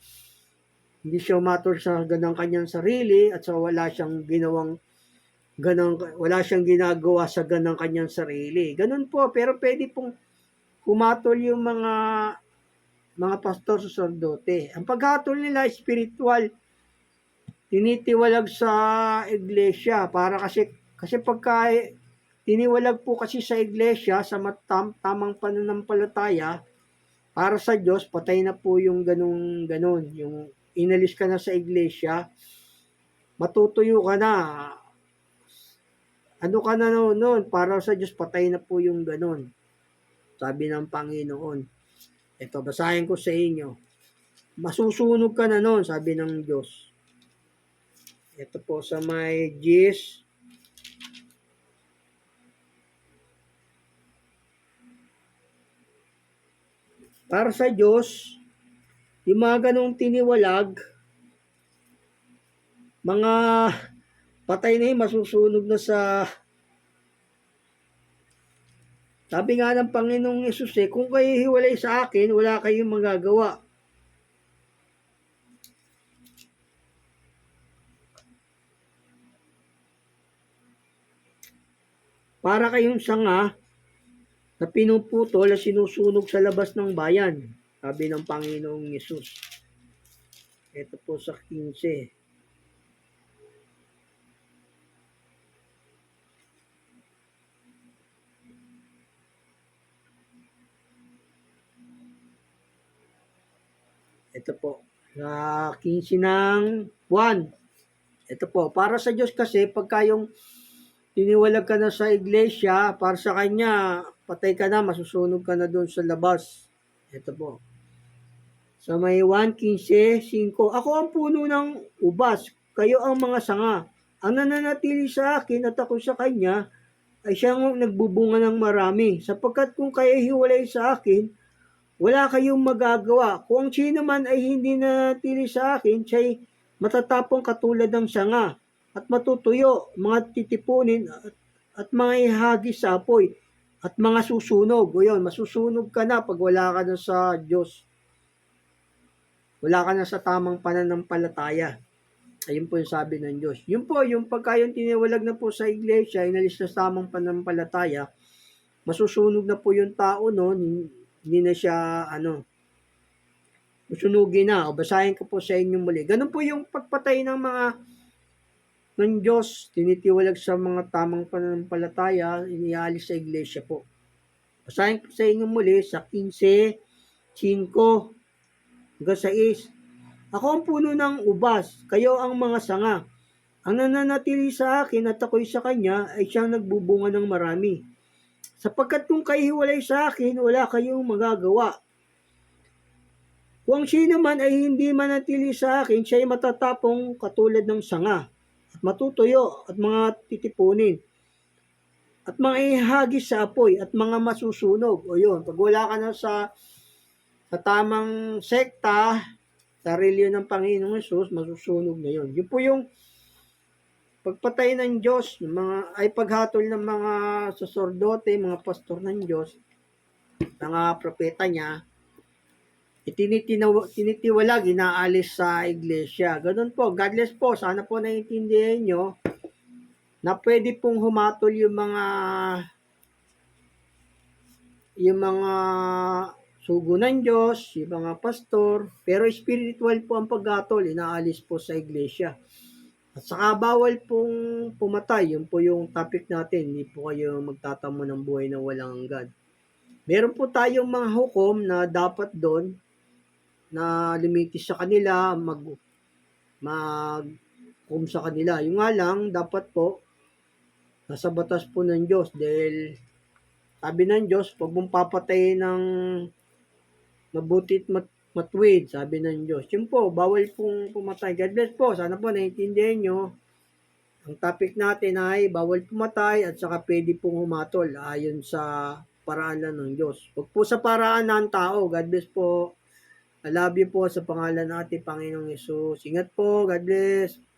sa ganang kanyang sarili at sa wala siyang ginagawa sa ganang kanyang sarili. Ganun po, pero pwede pong humatol yung mga pastor, saserdote. Ang paghatol nila spiritual, tinitiwalag sa iglesia para kasi pagka tiniwalag po kasi sa iglesia sa tamang pananampalataya para sa Diyos, patay na po yung ganun, yung inalis ka na sa iglesia, matutuyo ka na, ano ka na noon, para sa Diyos, patay na po yung ganun. Sabi ng Panginoon. Ito, basahin ko sa inyo. Masusunog ka na noon, sabi ng Diyos. Ito po sa may Gis. Para sa Diyos, yung mga ganong tiniwalag, mga patay na yun, masusunog na sa... Sabi nga ng Panginoong Yesus kung kayo hiwalay sa akin, wala kayong magagawa. Para kayong sanga na pinuputol at sinusunog sa labas ng bayan, sabi ng Panginoong Yesus. Ito po sa 15. Ito po, sa 15 ng 1. Ito po, para sa Diyos kasi, pagka yung tiniwalag ka na sa iglesia, para sa Kanya, patay ka na, masusunog ka na doon sa labas. Ito po. Sa may 1:15, ako ang puno ng ubas, kayo ang mga sanga. Ang nananatili sa akin at ako sa Kanya, ay siyang nagbubunga ng marami. Sapagkat kung kayo hiwalay sa akin, wala kayong magagawa. Kung ang sino man ay hindi nanatili sa akin, siya'y matatapong katulad ng sanga at matutuyo, mga titipunin at mga ihagis sa apoy at mga susunog. O yun, masusunog ka na pag wala ka na sa Diyos. Wala ka na sa tamang pananampalataya. Ayun po yung sabi ng Diyos. Yun po, yung pagka yung tiniwalag na po sa iglesia, inalis na sa tamang pananampalataya, masusunog na po yung tao noon, hindi na siya, susunugin na. O basahin ko po sa inyo muli. Ganun po yung pagpatay ng Diyos, tinitiwalag sa mga tamang pananampalataya, inialis sa iglesia po. Basahin ko sa inyo muli sa 15:5 hanggang 6. Ako ang puno ng ubas, kayo ang mga sanga. Ang nananatili sa akin at ako'y sa kanya ay siyang nagbubunga ng marami. Sapagkat kung kayo hiwalay sa akin, wala kayong magagawa. Kung sino man ay hindi manatili sa akin, siya ay matatapong katulad ng sanga at matutuyo at mga titipunin at mga ihagis sa apoy at mga masusunog. O yun, pag wala ka na sa tamang sekta, sa reliyon ng Panginoong Hesus, masusunog na yun. Yun po yung pagpatay ng Diyos, ay paghatol ng mga saserdote, mga pastor ng Diyos, mga propeta niya, tinitiwalag, inaalis sa iglesia. Ganun po, godless po, sana po naiintindihan nyo na pwede pong humatol yung mga sugo ng Diyos, yung mga pastor, pero spiritual po ang paghatol, inaalis po sa iglesia. At saka bawal pong pumatay, yun po yung topic natin, hindi po kayo magtatamo ng buhay na walang hanggan. Meron po tayong mga hukom na dapat doon na limitis sa kanila, mag sa kanila. Yung nga lang, dapat po, nasa batas po ng Diyos dahil sabi ng Diyos, huwag mong papatayin ng mabutit matuwid, sabi ng Diyos. Yun po, bawal pong pumatay. God bless po. Sana po naiintindihan nyo. Ang topic natin ay bawal pumatay at saka pwede pong humatol ayon sa paraan lang ng Diyos. Huwag po sa paraan ng tao. God bless po. I love you po sa pangalan ng ating Panginoong Yesus. Ingat po. God bless.